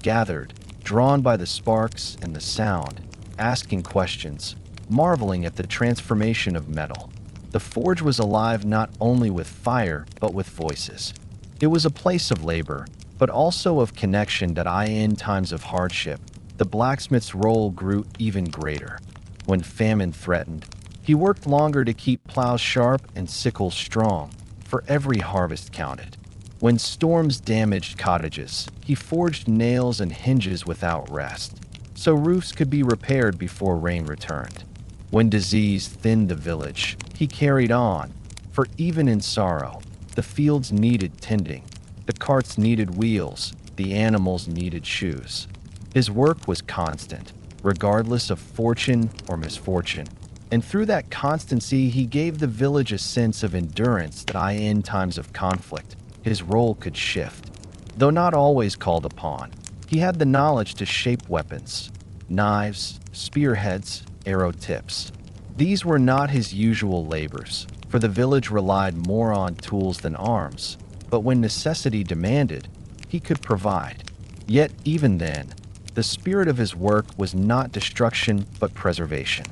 [SPEAKER 1] gathered, drawn by the sparks and the sound, asking questions, marveling at the transformation of metal. The forge was alive not only with fire, but with voices. It was a place of labor, but also of connection that in times of hardship, the blacksmith's role grew even greater. When famine threatened, he worked longer to keep plows sharp and sickles strong, for every harvest counted. When storms damaged cottages, he forged nails and hinges without rest, so roofs could be repaired before rain returned. When disease thinned the village, he carried on, for even in sorrow, the fields needed tending, the carts needed wheels, the animals needed shoes. His work was constant, regardless of fortune or misfortune, and through that constancy he gave the village a sense of endurance that in times of conflict, his role could shift. Though not always called upon, he had the knowledge to shape weapons, knives, spearheads, arrow tips. These were not his usual labors, for the village relied more on tools than arms, but when necessity demanded, he could provide. Yet even then, the spirit of his work was not destruction but preservation.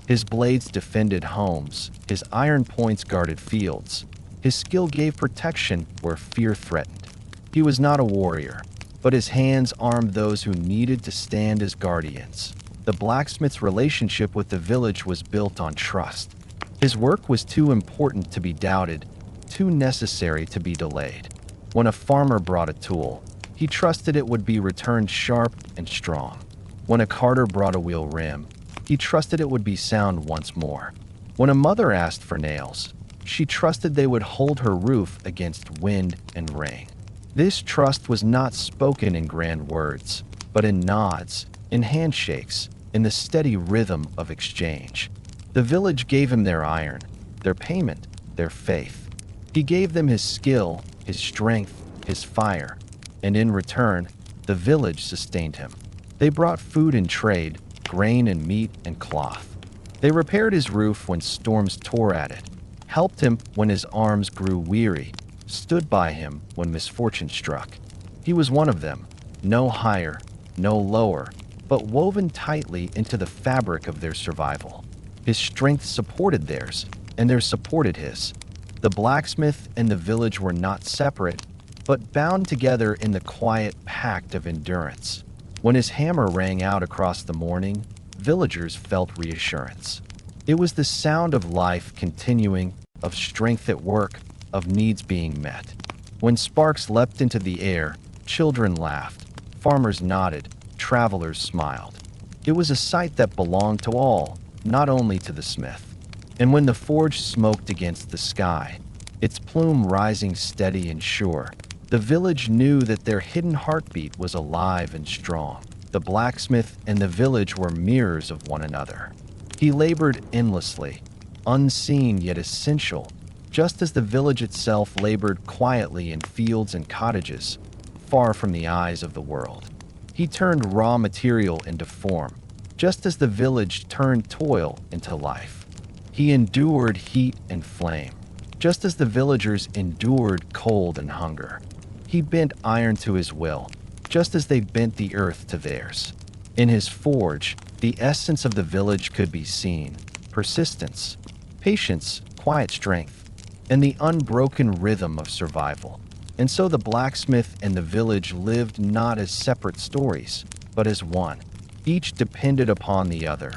[SPEAKER 1] His blades defended homes, his iron points guarded fields. His skill gave protection where fear threatened. He was not a warrior, but his hands armed those who needed to stand as guardians. The blacksmith's relationship with the village was built on trust. His work was too important to be doubted, too necessary to be delayed. When a farmer brought a tool, he trusted it would be returned sharp and strong. When a carter brought a wheel rim, he trusted it would be sound once more. When a mother asked for nails, she trusted they would hold her roof against wind and rain. This trust was not spoken in grand words, but in nods, in handshakes, in the steady rhythm of exchange. The village gave him their iron, their payment, their faith. He gave them his skill, his strength, his fire, and in return, the village sustained him. They brought food in trade, grain and meat and cloth. They repaired his roof when storms tore at it, helped him when his arms grew weary, stood by him when misfortune struck. He was one of them, no higher, no lower, but woven tightly into the fabric of their survival. His strength supported theirs, and theirs supported his. The blacksmith and the village were not separate, but bound together in the quiet pact of endurance. When his hammer rang out across the morning, villagers felt reassurance. It was the sound of life continuing, of strength at work, of needs being met. When sparks leapt into the air, children laughed, farmers nodded, travelers smiled. It was a sight that belonged to all, not only to the smith. And when the forge smoked against the sky, its plume rising steady and sure, the village knew that their hidden heartbeat was alive and strong. The blacksmith and the village were mirrors of one another. He labored endlessly, unseen yet essential, just as the village itself labored quietly in fields and cottages, far from the eyes of the world. He turned raw material into form, just as the village turned toil into life. He endured heat and flame, just as the villagers endured cold and hunger. He bent iron to his will, just as they bent the earth to theirs. In his forge, the essence of the village could be seen: persistence, patience, quiet strength, and the unbroken rhythm of survival. And so the blacksmith and the village lived not as separate stories, but as one. Each depended upon the other.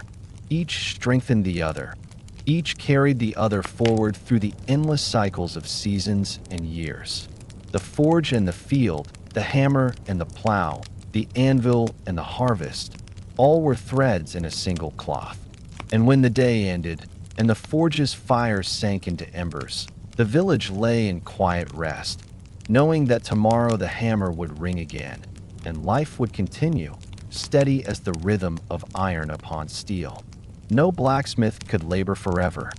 [SPEAKER 1] Each strengthened the other. Each carried the other forward through the endless cycles of seasons and years. The forge and the field, the hammer and the plow, the anvil and the harvest, all were threads in a single cloth. And when the day ended, and the forge's fire sank into embers, the village lay in quiet rest, knowing that tomorrow the hammer would ring again, and life would continue, steady as the rhythm of iron upon steel. No blacksmith could labor forever.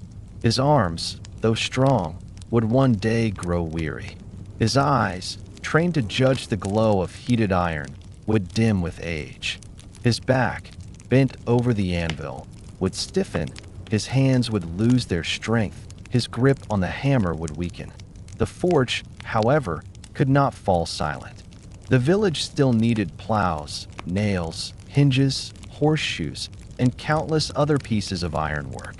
[SPEAKER 1] His arms, though strong, would one day grow weary. His eyes, trained to judge the glow of heated iron, would dim with age. His back, bent over the anvil, would stiffen. His hands would lose their strength. His grip on the hammer would weaken. The forge, however, could not fall silent. The village still needed plows, nails, hinges, horseshoes, and countless other pieces of ironwork.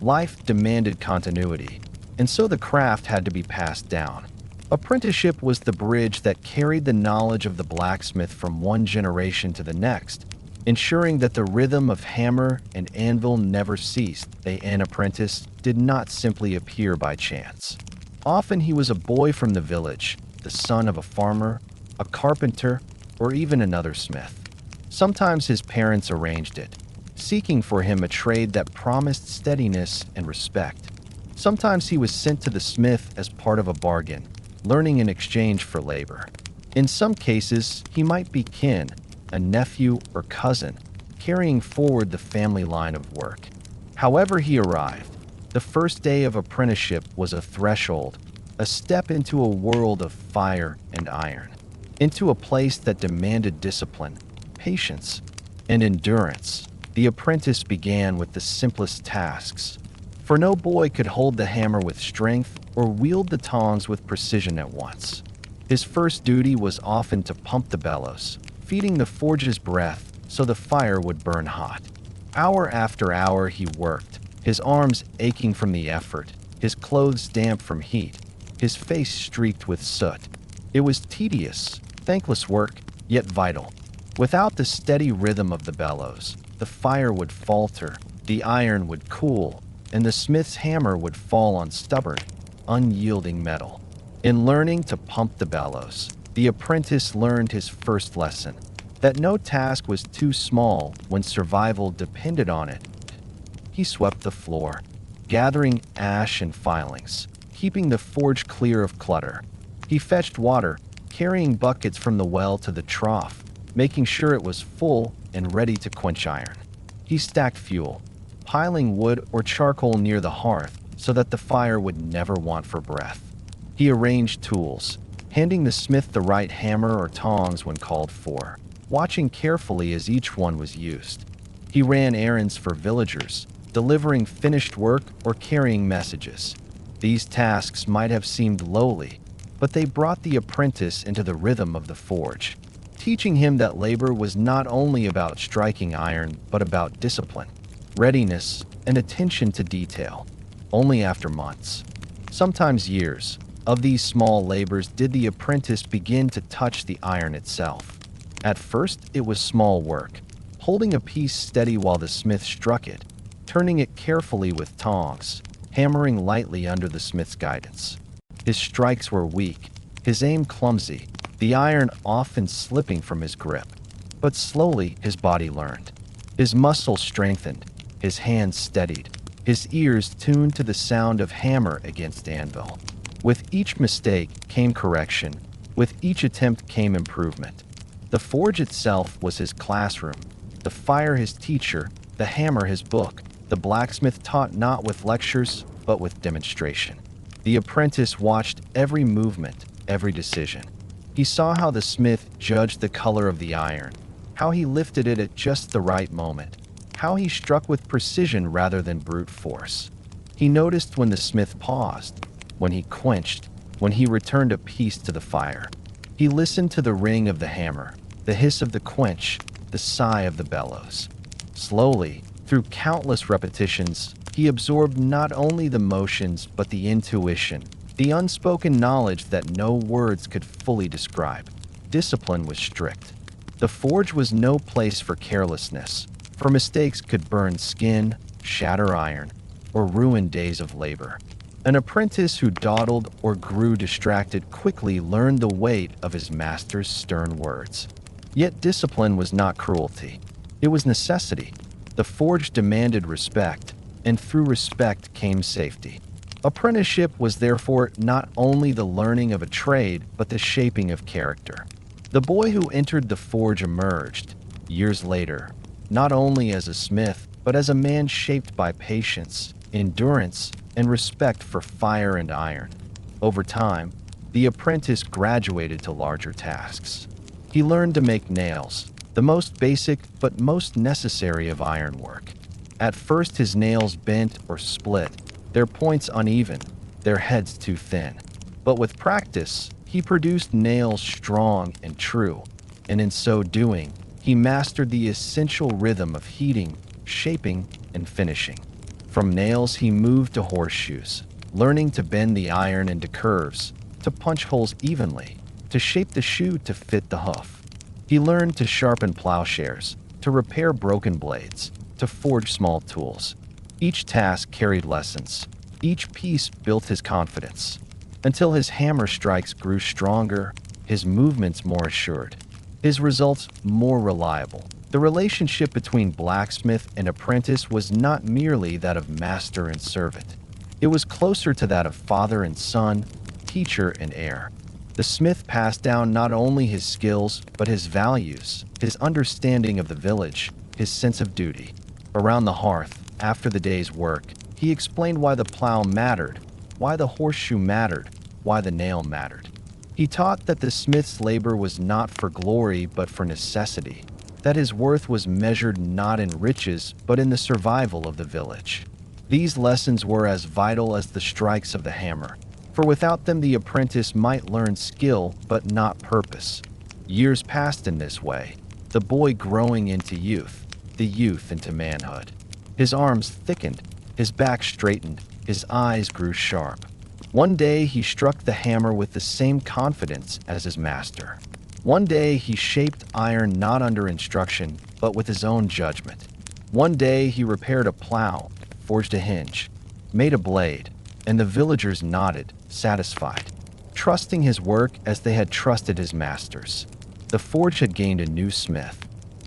[SPEAKER 1] Life demanded continuity, and so the craft had to be passed down. Apprenticeship was the bridge that carried the knowledge of the blacksmith from one generation to the next, ensuring that the rhythm of hammer and anvil never ceased. An apprentice did not simply appear by chance. Often he was a boy from the village, the son of a farmer, a carpenter, or even another smith. Sometimes his parents arranged it, seeking for him a trade that promised steadiness and respect. Sometimes he was sent to the smith as part of a bargain, learning in exchange for labor. In some cases, he might be kin, a nephew or cousin, carrying forward the family line of work. However he arrived, the first day of apprenticeship was a threshold, a step into a world of fire and iron, into a place that demanded discipline, patience, and endurance. The apprentice began with the simplest tasks, for no boy could hold the hammer with strength or wield the tongs with precision at once. His first duty was often to pump the bellows, feeding the forge's breath so the fire would burn hot. Hour after hour he worked, his arms aching from the effort, his clothes damp from heat, his face streaked with soot. It was tedious, thankless work, yet vital. Without the steady rhythm of the bellows, the fire would falter, the iron would cool, and the smith's hammer would fall on stubborn, unyielding metal. In learning to pump the bellows, the apprentice learned his first lesson, that no task was too small when survival depended on it. He swept the floor, gathering ash and filings, keeping the forge clear of clutter. He fetched water, carrying buckets from the well to the trough, making sure it was full and ready to quench iron. He stacked fuel, piling wood or charcoal near the hearth so that the fire would never want for breath. He arranged tools, handing the smith the right hammer or tongs when called for, watching carefully as each one was used. He ran errands for villagers, delivering finished work or carrying messages. These tasks might have seemed lowly, but they brought the apprentice into the rhythm of the forge, teaching him that labor was not only about striking iron, but about discipline, readiness, and attention to detail. Only after months, sometimes years, of these small labors did the apprentice begin to touch the iron itself. At first, it was small work, holding a piece steady while the smith struck it, turning it carefully with tongs, hammering lightly under the smith's guidance. His strikes were weak, his aim clumsy, the iron often slipping from his grip. But slowly his body learned. His muscles strengthened, his hands steadied, his ears tuned to the sound of hammer against anvil. With each mistake came correction, with each attempt came improvement. The forge itself was his classroom, the fire his teacher, the hammer his book. The blacksmith taught not with lectures, but with demonstration. The apprentice watched every movement, every decision. He saw how the smith judged the color of the iron, how he lifted it at just the right moment, how he struck with precision rather than brute force. He noticed when the smith paused, when he quenched, when he returned a piece to the fire. He listened to the ring of the hammer, the hiss of the quench, the sigh of the bellows. Slowly, through countless repetitions, he absorbed not only the motions but the intuition, the unspoken knowledge that no words could fully describe. Discipline was strict. The forge was no place for carelessness, for mistakes could burn skin, shatter iron, or ruin days of labor. An apprentice who dawdled or grew distracted quickly learned the weight of his master's stern words. Yet discipline was not cruelty. It was necessity. The forge demanded respect, and through respect came safety. Apprenticeship was therefore not only the learning of a trade, but the shaping of character. The boy who entered the forge emerged, years later, not only as a smith, but as a man shaped by patience, endurance, and respect for fire and iron. Over time, the apprentice graduated to larger tasks. He learned to make nails, the most basic but most necessary of ironwork. At first his nails bent or split, their points uneven, their heads too thin. But with practice, he produced nails strong and true, and in so doing, he mastered the essential rhythm of heating, shaping, and finishing. From nails he moved to horseshoes, learning to bend the iron into curves, to punch holes evenly, to shape the shoe to fit the hoof. He learned to sharpen plowshares, to repair broken blades, to forge small tools. Each task carried lessons. Each piece built his confidence, until his hammer strikes grew stronger, his movements more assured, his results more reliable. The relationship between blacksmith and apprentice was not merely that of master and servant. It was closer to that of father and son, teacher and heir. The smith passed down not only his skills, but his values, his understanding of the village, his sense of duty. Around the hearth, after the day's work, he explained why the plow mattered, why the horseshoe mattered, why the nail mattered. He taught that the smith's labor was not for glory, but for necessity, that his worth was measured not in riches, but in the survival of the village. These lessons were as vital as the strikes of the hammer, for without them the apprentice might learn skill but not purpose. Years passed in this way, the boy growing into youth, the youth into manhood. His arms thickened, his back straightened, his eyes grew sharp. One day he struck the hammer with the same confidence as his master. One day he shaped iron not under instruction, but with his own judgment. One day he repaired a plow, forged a hinge, made a blade, and the villagers nodded, satisfied, trusting his work as they had trusted his masters. The forge had gained a new smith,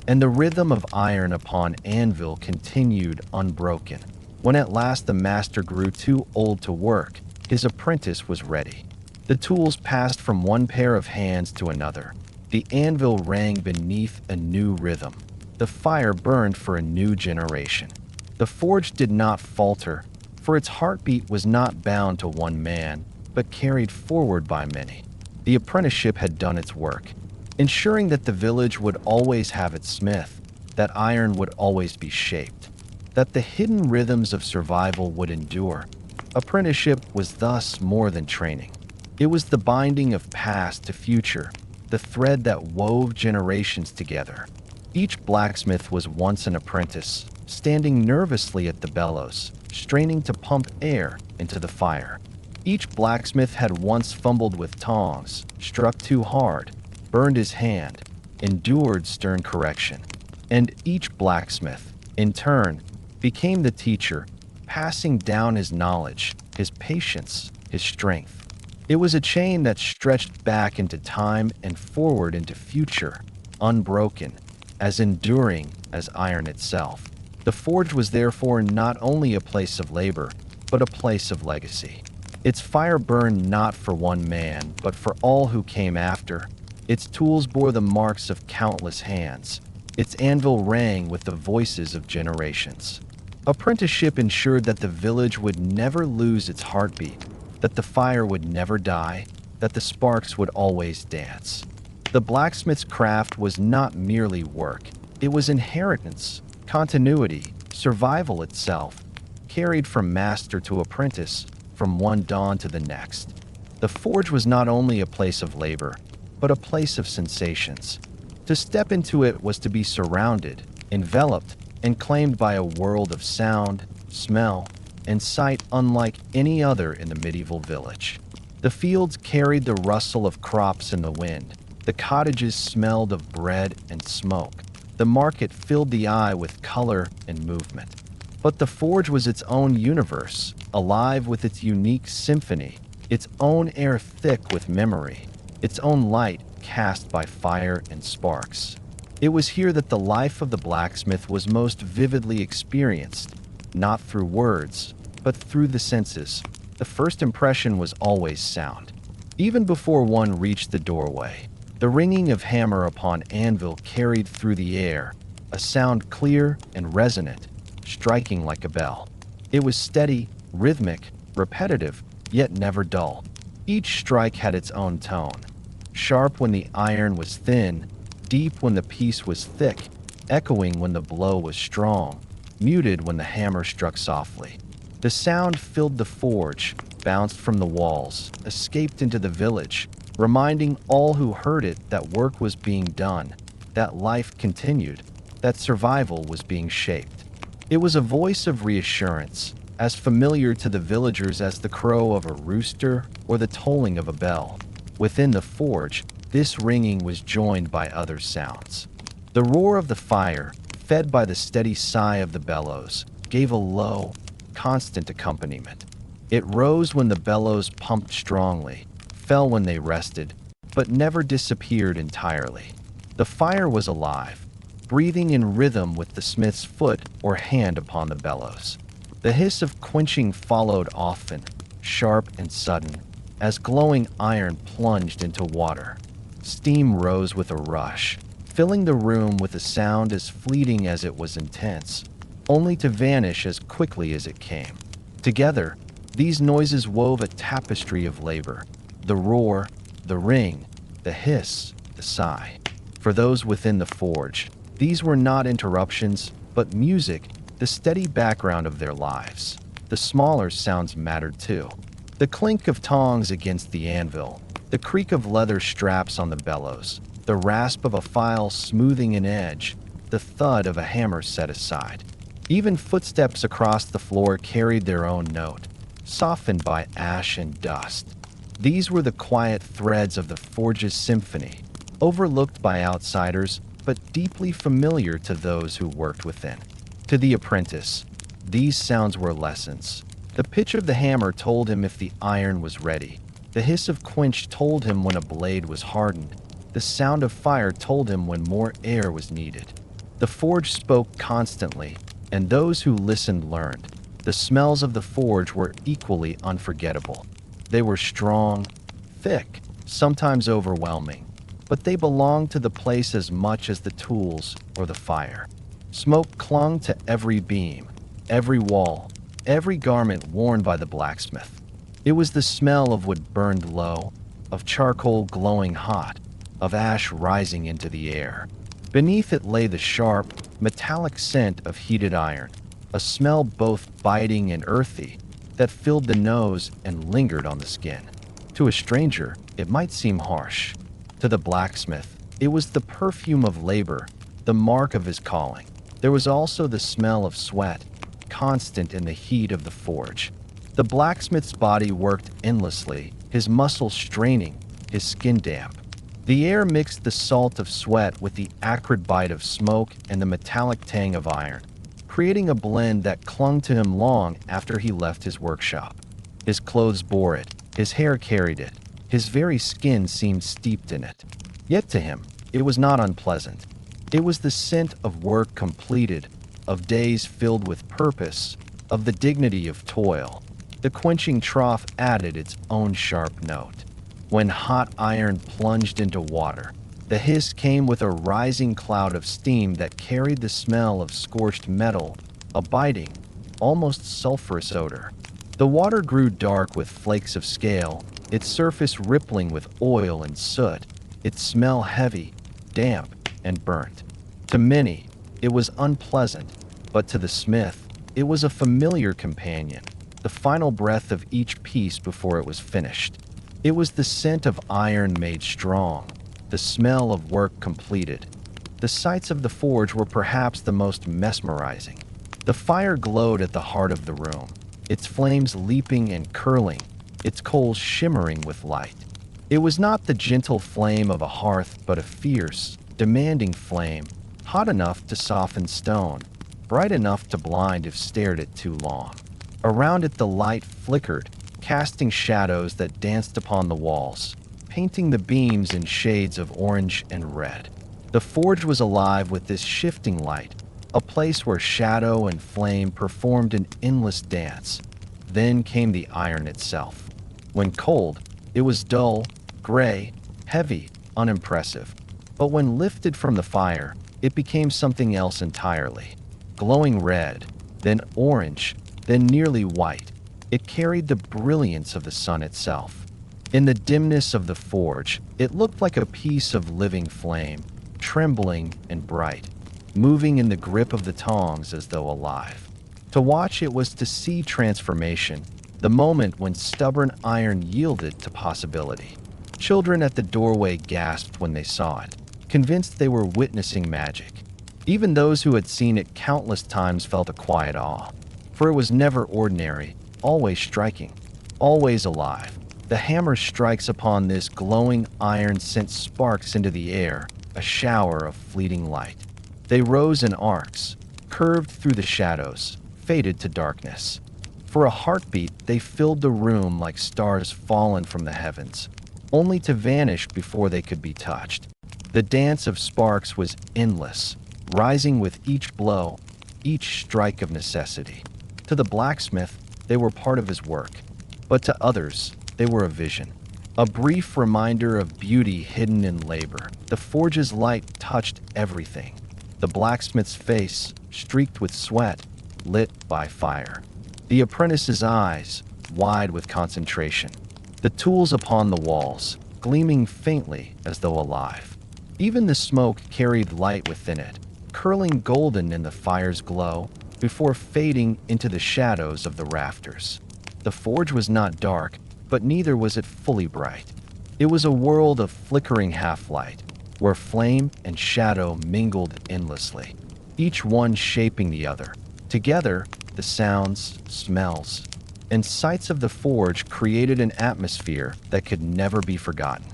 [SPEAKER 1] and the rhythm of iron upon anvil continued unbroken. When at last the master grew too old to work, his apprentice was ready. The tools passed from one pair of hands to another. The anvil rang beneath a new rhythm. The fire burned for a new generation. The forge did not falter, for its heartbeat was not bound to one man, but carried forward by many. The apprenticeship had done its work, ensuring that the village would always have its smith, that iron would always be shaped, that the hidden rhythms of survival would endure. Apprenticeship was thus more than training. It was the binding of past to future, the thread that wove generations together. Each blacksmith was once an apprentice, standing nervously at the bellows, straining to pump air into the fire. Each blacksmith had once fumbled with tongs, struck too hard, burned his hand, endured stern correction. And each blacksmith, in turn, became the teacher, passing down his knowledge, his patience, his strength. It was a chain that stretched back into time and forward into future, unbroken, as enduring as iron itself. The forge was therefore not only a place of labor, but a place of legacy. Its fire burned not for one man, but for all who came after. Its tools bore the marks of countless hands. Its anvil rang with the voices of generations. Apprenticeship ensured that the village would never lose its heartbeat, that the fire would never die, that the sparks would always dance. The blacksmith's craft was not merely work. It was inheritance, continuity, survival itself, carried from master to apprentice, from one dawn to the next. The forge was not only a place of labor, but a place of sensations. To step into it was to be surrounded, enveloped, and claimed by a world of sound, smell, and sight unlike any other in the medieval village. The fields carried the rustle of crops in the wind. The cottages smelled of bread and smoke. The market filled the eye with color and movement. But the forge was its own universe, alive with its unique symphony, its own air thick with memory, its own light cast by fire and sparks. It was here that the life of the blacksmith was most vividly experienced, not through words, but through the senses. The first impression was always sound. Even before one reached the doorway, the ringing of hammer upon anvil carried through the air, a sound clear and resonant, striking like a bell. It was steady, rhythmic, repetitive, yet never dull. Each strike had its own tone, sharp when the iron was thin, deep when the piece was thick, echoing when the blow was strong, muted when the hammer struck softly. The sound filled the forge, bounced from the walls, escaped into the village, reminding all who heard it that work was being done, that life continued, that survival was being shaped. It was a voice of reassurance, as familiar to the villagers as the crow of a rooster or the tolling of a bell. Within the forge, this ringing was joined by other sounds. The roar of the fire, fed by the steady sigh of the bellows, gave a low, constant accompaniment. It rose when the bellows pumped strongly, fell when they rested, but never disappeared entirely. The fire was alive, breathing in rhythm with the smith's foot or hand upon the bellows. The hiss of quenching followed often, sharp and sudden, as glowing iron plunged into water. Steam rose with a rush, filling the room with a sound as fleeting as it was intense, only to vanish as quickly as it came. Together, these noises wove a tapestry of labor: the roar, the ring, the hiss, the sigh. For those within the forge, these were not interruptions, but music, the steady background of their lives. The smaller sounds mattered too. The clink of tongs against the anvil, the creak of leather straps on the bellows, the rasp of a file smoothing an edge, the thud of a hammer set aside. Even footsteps across the floor carried their own note, softened by ash and dust. These were the quiet threads of the forge's symphony, overlooked by outsiders, but deeply familiar to those who worked within. To the apprentice, these sounds were lessons. The pitch of the hammer told him if the iron was ready. The hiss of quench told him when a blade was hardened. The sound of fire told him when more air was needed. The forge spoke constantly, and those who listened learned. The smells of the forge were equally unforgettable. They were strong, thick, sometimes overwhelming, but they belonged to the place as much as the tools or the fire. Smoke clung to every beam, every wall, every garment worn by the blacksmith. It was the smell of wood burned low, of charcoal glowing hot, of ash rising into the air. Beneath it lay the sharp, metallic scent of heated iron, a smell both biting and earthy that filled the nose and lingered on the skin. To a stranger, it might seem harsh, To the blacksmith, it was the perfume of labor, the mark of his calling. There was also the smell of sweat, constant in the heat of the forge. The blacksmith's body worked endlessly, his muscles straining, his skin damp. The air mixed the salt of sweat with the acrid bite of smoke and the metallic tang of iron, creating a blend that clung to him long after he left his workshop. His clothes bore it, his hair carried it, his very skin seemed steeped in it. Yet to him, it was not unpleasant. It was the scent of work completed, of days filled with purpose, of the dignity of toil. The quenching trough added its own sharp note. When hot iron plunged into water, the hiss came with a rising cloud of steam that carried the smell of scorched metal, a biting, almost sulfurous odor. The water grew dark with flakes of scale, its surface rippling with oil and soot, its smell heavy, damp, and burnt. To many, it was unpleasant, but to the smith, it was a familiar companion, the final breath of each piece before it was finished. It was the scent of iron made strong, the smell of work completed. The sights of the forge were perhaps the most mesmerizing. The fire glowed at the heart of the room, its flames leaping and curling, its coals shimmering with light. It was not the gentle flame of a hearth, but a fierce, demanding flame, hot enough to soften stone, bright enough to blind if stared at too long. Around it the light flickered, casting shadows that danced upon the walls, painting the beams in shades of orange and red. The forge was alive with this shifting light, a place where shadow and flame performed an endless dance. Then came the iron itself. When cold, it was dull, gray, heavy, unimpressive. But when lifted from the fire, it became something else entirely. Glowing red, then orange, then nearly white. It carried the brilliance of the sun itself. In the dimness of the forge, it looked like a piece of living flame, trembling and bright, moving in the grip of the tongs as though alive. To watch it was to see transformation, the moment when stubborn iron yielded to possibility. Children at the doorway gasped when they saw it, convinced they were witnessing magic. Even those who had seen it countless times felt a quiet awe, for it was never ordinary, always striking, always alive. The hammer strikes upon this glowing iron sent sparks into the air, a shower of fleeting light. They rose in arcs, curved through the shadows, faded to darkness. For a heartbeat, they filled the room like stars fallen from the heavens, only to vanish before they could be touched. The dance of sparks was endless, rising with each blow, each strike of necessity. To the blacksmith, they were part of his work, but to others, they were a vision, a brief reminder of beauty hidden in labor. The forge's light touched everything. The blacksmith's face, streaked with sweat, lit by fire. The apprentice's eyes, wide with concentration. The tools upon the walls, gleaming faintly as though alive. Even the smoke carried light within it, curling golden in the fire's glow, before fading into the shadows of the rafters. The forge was not dark, but neither was it fully bright. It was a world of flickering half-light, where flame and shadow mingled endlessly, each one shaping the other. Together, the sounds, smells, and sights of the forge created an atmosphere that could never be forgotten.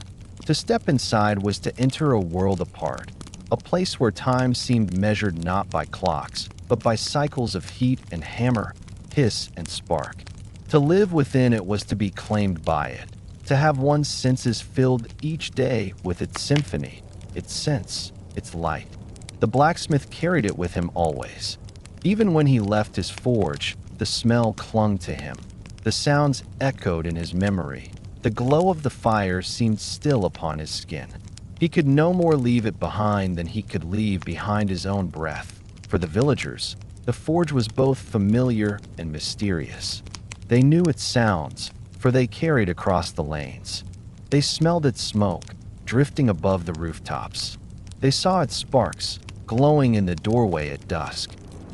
[SPEAKER 1] To step inside was to enter a world apart, a place where time seemed measured not by clocks, but by cycles of heat and hammer, hiss and spark. To live within it was to be claimed by it, to have one's senses filled each day with its symphony, its sense, its light. The blacksmith carried it with him always. Even when he left his forge, the smell clung to him. The sounds echoed in his memory. The glow of the fire seemed still upon his skin. He could no more leave it behind than he could leave behind his own breath. For the villagers, the forge was both familiar and mysterious. They knew its sounds, for they carried across the lanes. They smelled its smoke, drifting above the rooftops. They saw its sparks, glowing in the doorway at dusk.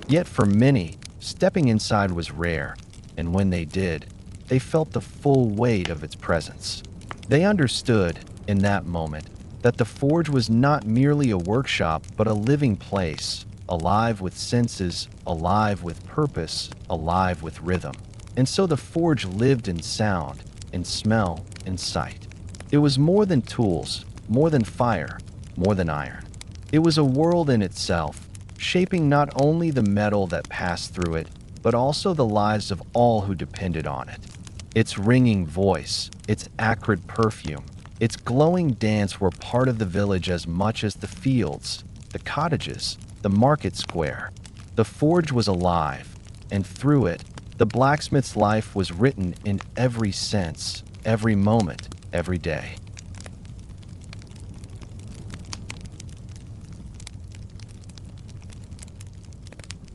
[SPEAKER 1] Yet for many, stepping inside was rare, and when they did, they felt the full weight of its presence. They understood, in that moment, that the forge was not merely a workshop but a living place, alive with senses, alive with purpose, alive with rhythm. And so the forge lived in sound, in smell, in sight. It was more than tools, more than fire, more than iron. It was a world in itself, shaping not only the metal that passed through it, but also the lives of all who depended on it. Its ringing voice, its acrid perfume, its glowing dance were part of the village as much as the fields, the cottages, the market square. The forge was alive, and through it, the blacksmith's life was written in every sense, every moment, every day.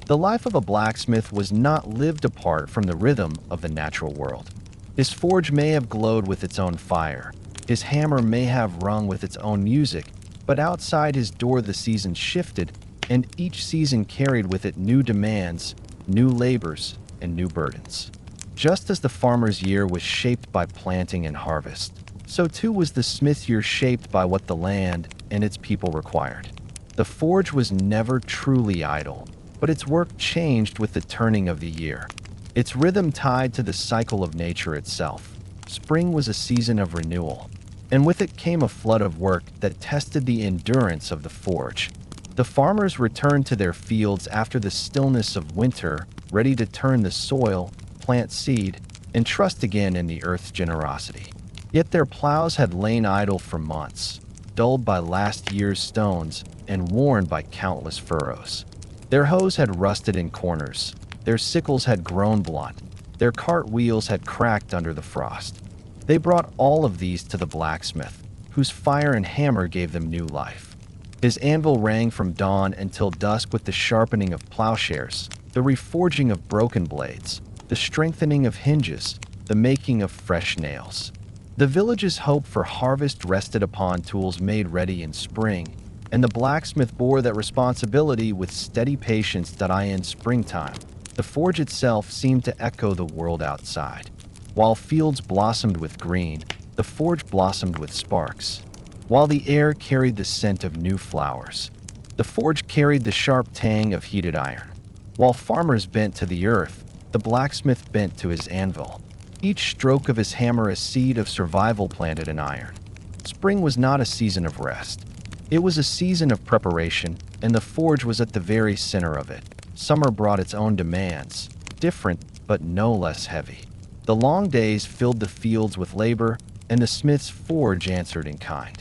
[SPEAKER 1] The life of a blacksmith was not lived apart from the rhythm of the natural world. His forge may have glowed with its own fire. His hammer may have rung with its own music, but outside his door the seasons shifted, and each season carried with it new demands, new labors, and new burdens. Just as the farmer's year was shaped by planting and harvest, so too was the smith's year shaped by what the land and its people required. The forge was never truly idle, but its work changed with the turning of the year. Its rhythm tied to the cycle of nature itself. Spring was a season of renewal, and with it came a flood of work that tested the endurance of the forge. The farmers returned to their fields after the stillness of winter, ready to turn the soil, plant seed, and trust again in the earth's generosity. Yet their plows had lain idle for months, dulled by last year's stones and worn by countless furrows. Their hoes had rusted in corners, their sickles had grown blunt, their cart wheels had cracked under the frost. They brought all of these to the blacksmith, whose fire and hammer gave them new life. His anvil rang from dawn until dusk with the sharpening of plowshares, the reforging of broken blades, the strengthening of hinges, the making of fresh nails. The village's hope for harvest rested upon tools made ready in spring, and the blacksmith bore that responsibility with steady patience that in springtime. The forge itself seemed to echo the world outside. While fields blossomed with green, the forge blossomed with sparks. While the air carried the scent of new flowers, the forge carried the sharp tang of heated iron. While farmers bent to the earth, the blacksmith bent to his anvil. Each stroke of his hammer a seed of survival planted in iron. Spring was not a season of rest. It was a season of preparation, and the forge was at the very center of it. Summer brought its own demands, different but no less heavy. The long days filled the fields with labor, and the smith's forge answered in kind.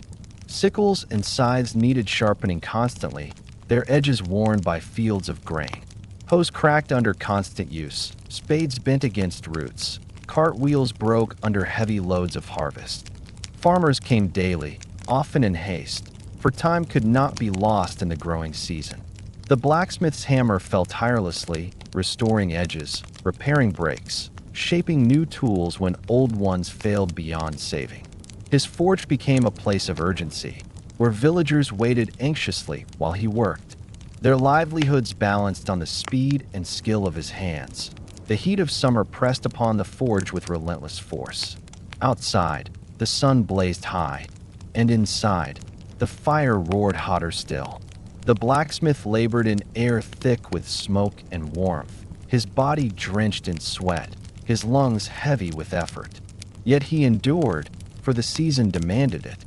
[SPEAKER 1] Sickles and scythes needed sharpening constantly, their edges worn by fields of grain. Hoes cracked under constant use, spades bent against roots, cartwheels broke under heavy loads of harvest. Farmers came daily, often in haste, for time could not be lost in the growing season. The blacksmith's hammer fell tirelessly, restoring edges, repairing breaks, shaping new tools when old ones failed beyond saving. His forge became a place of urgency, where villagers waited anxiously while he worked. Their livelihoods balanced on the speed and skill of his hands. The heat of summer pressed upon the forge with relentless force. Outside, the sun blazed high, and inside, the fire roared hotter still. The blacksmith labored in air thick with smoke and warmth, his body drenched in sweat, his lungs heavy with effort. Yet he endured, for the season demanded it.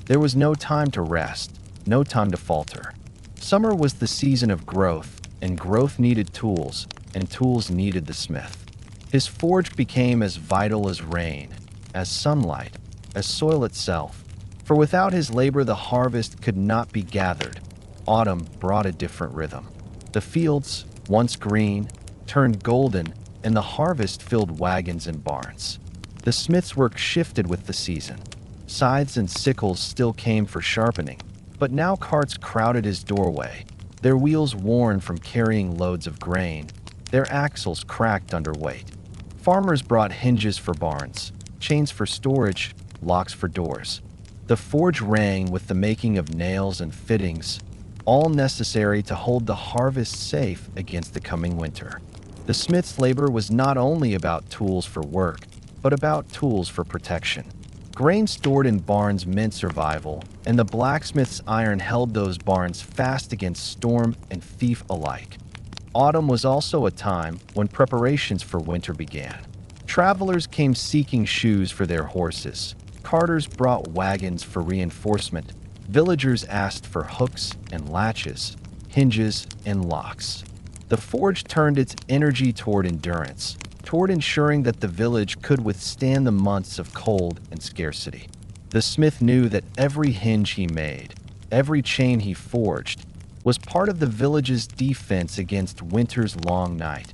[SPEAKER 1] There was no time to rest, no time to falter. Summer was the season of growth, and growth needed tools, and tools needed the smith. His forge became as vital as rain, as sunlight, as soil itself. For without his labor the harvest could not be gathered. Autumn brought a different rhythm. The fields, once green, turned golden, and the harvest filled wagons and barns. The smith's work shifted with the season. Scythes and sickles still came for sharpening, but now carts crowded his doorway, their wheels worn from carrying loads of grain, their axles cracked under weight. Farmers brought hinges for barns, chains for storage, locks for doors. The forge rang with the making of nails and fittings, all necessary to hold the harvest safe against the coming winter. The smith's labor was not only about tools for work, but about tools for protection. Grain stored in barns meant survival, and the blacksmith's iron held those barns fast against storm and thief alike. Autumn was also a time when preparations for winter began. Travelers came seeking shoes for their horses. Carters brought wagons for reinforcement. Villagers asked for hooks and latches, hinges and locks. The forge turned its energy toward endurance, toward ensuring that the village could withstand the months of cold and scarcity. The smith knew that every hinge he made, every chain he forged, was part of the village's defense against winter's long night.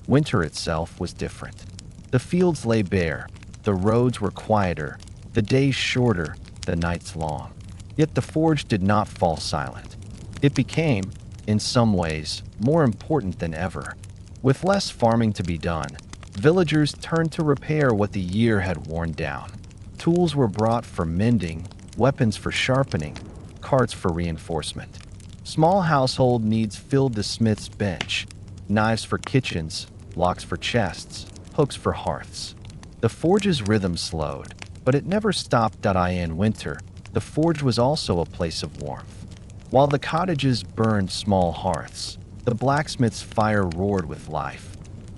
[SPEAKER 1] Winter itself was different. The fields lay bare, the roads were quieter, the days shorter, the nights long. Yet the forge did not fall silent. It became, in some ways, more important than ever. With less farming to be done, villagers turned to repair what the year had worn down. Tools were brought for mending, weapons for sharpening, carts for reinforcement. Small household needs filled the smith's bench: knives for kitchens, locks for chests, hooks for hearths. The forge's rhythm slowed, but it never stopped. In winter, the forge was also a place of warmth. While the cottages burned small hearths, the blacksmith's fire roared with life,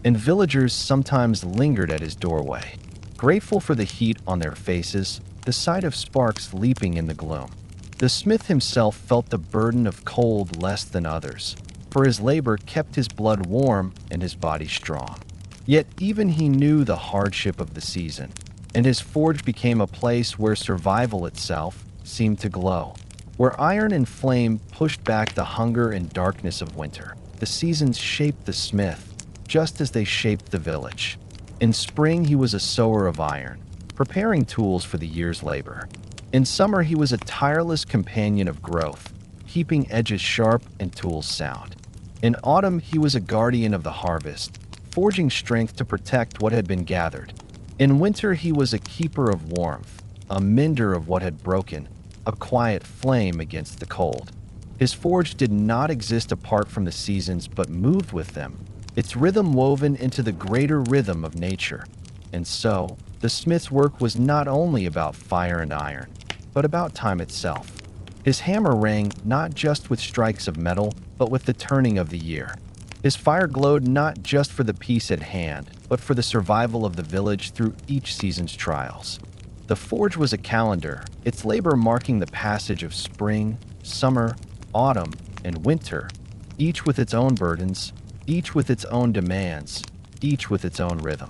[SPEAKER 1] and villagers sometimes lingered at his doorway, grateful for the heat on their faces, the sight of sparks leaping in the gloom. The smith himself felt the burden of cold less than others, for his labor kept his blood warm and his body strong. Yet even he knew the hardship of the season, and his forge became a place where survival itself seemed to glow, where iron and flame pushed back the hunger and darkness of winter. The seasons shaped the smith, just as they shaped the village. In spring, he was a sower of iron, preparing tools for the year's labor. In summer, he was a tireless companion of growth, keeping edges sharp and tools sound. In autumn, he was a guardian of the harvest, forging strength to protect what had been gathered. In winter, he was a keeper of warmth, a mender of what had broken, a quiet flame against the cold. His forge did not exist apart from the seasons, but moved with them, its rhythm woven into the greater rhythm of nature. And so, the smith's work was not only about fire and iron, but about time itself. His hammer rang not just with strikes of metal, but with the turning of the year. His fire glowed not just for the peace at hand, but for the survival of the village through each season's trials. The forge was a calendar, its labor marking the passage of spring, summer, autumn, and winter, each with its own burdens, each with its own demands, each with its own rhythm.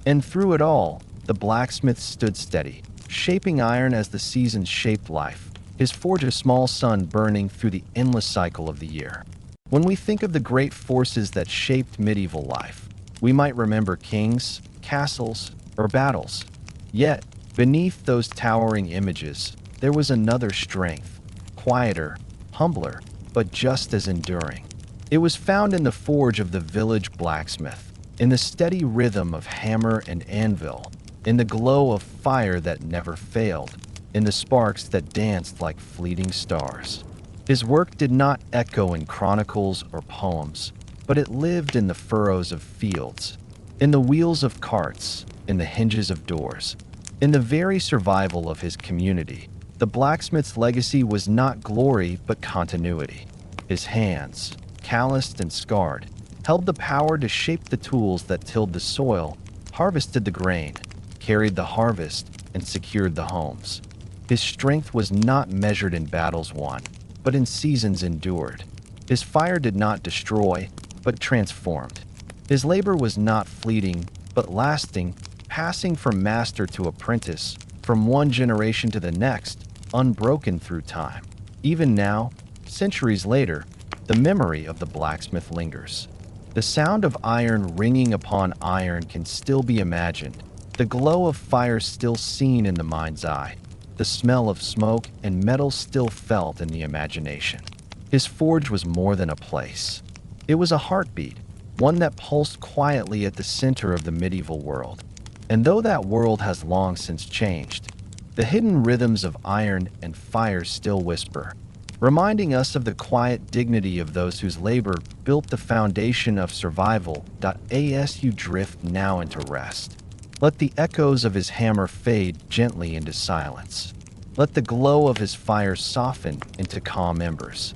[SPEAKER 1] And through it all, the blacksmith stood steady, shaping iron as the seasons shaped life, his forge a small sun burning through the endless cycle of the year. When we think of the great forces that shaped medieval life, we might remember kings, castles, or battles. Yet, beneath those towering images, there was another strength, quieter, humbler, but just as enduring. It was found in the forge of the village blacksmith, in the steady rhythm of hammer and anvil, in the glow of fire that never failed, in the sparks that danced like fleeting stars. His work did not echo in chronicles or poems, but it lived in the furrows of fields, in the wheels of carts, in the hinges of doors, in the very survival of his community. The blacksmith's legacy was not glory but continuity. His hands, calloused and scarred, held the power to shape the tools that tilled the soil, harvested the grain, carried the harvest, and secured the homes. His strength was not measured in battles won, but in seasons endured. His fire did not destroy, but transformed. His labor was not fleeting, but lasting, passing from master to apprentice, from one generation to the next, unbroken through time. Even now, centuries later, the memory of the blacksmith lingers. The sound of iron ringing upon iron can still be imagined, the glow of fire still seen in the mind's eye, the smell of smoke and metal still felt in the imagination. His forge was more than a place. It was a heartbeat, one that pulsed quietly at the center of the medieval world. And though that world has long since changed, the hidden rhythms of iron and fire still whisper, reminding us of the quiet dignity of those whose labor built the foundation of survival. As you drift now into rest, Let the echoes of his hammer fade gently into silence. Let the glow of his fire soften into calm embers.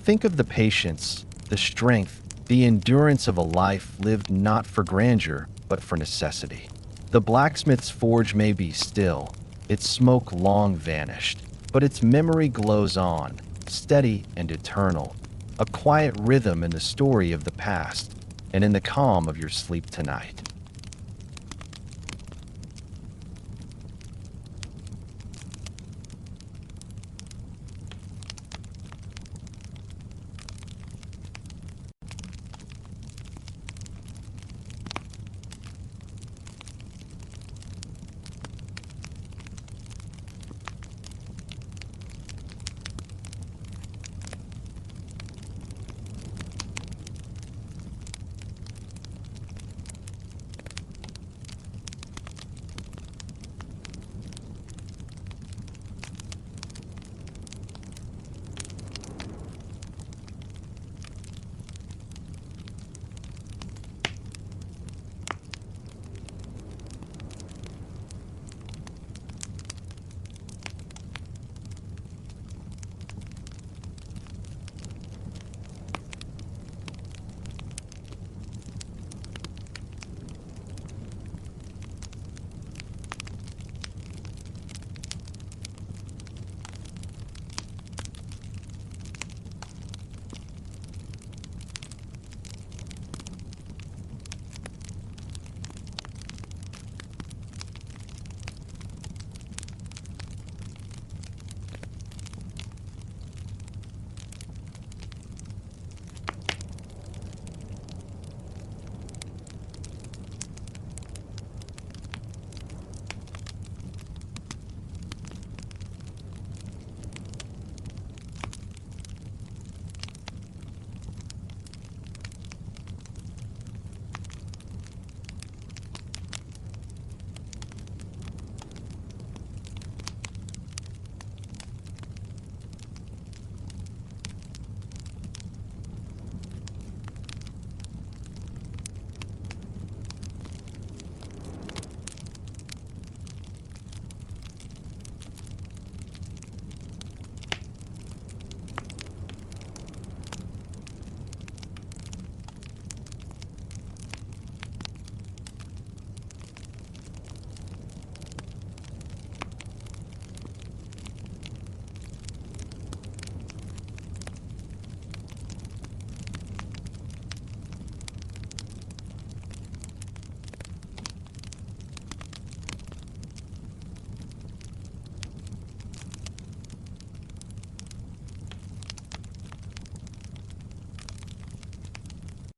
[SPEAKER 1] Think of the patience, the strength, the endurance of a life lived not for grandeur, but for necessity. The blacksmith's forge may be still, its smoke long vanished, but its memory glows on, steady and eternal, a quiet rhythm in the story of the past and in the calm of your sleep tonight.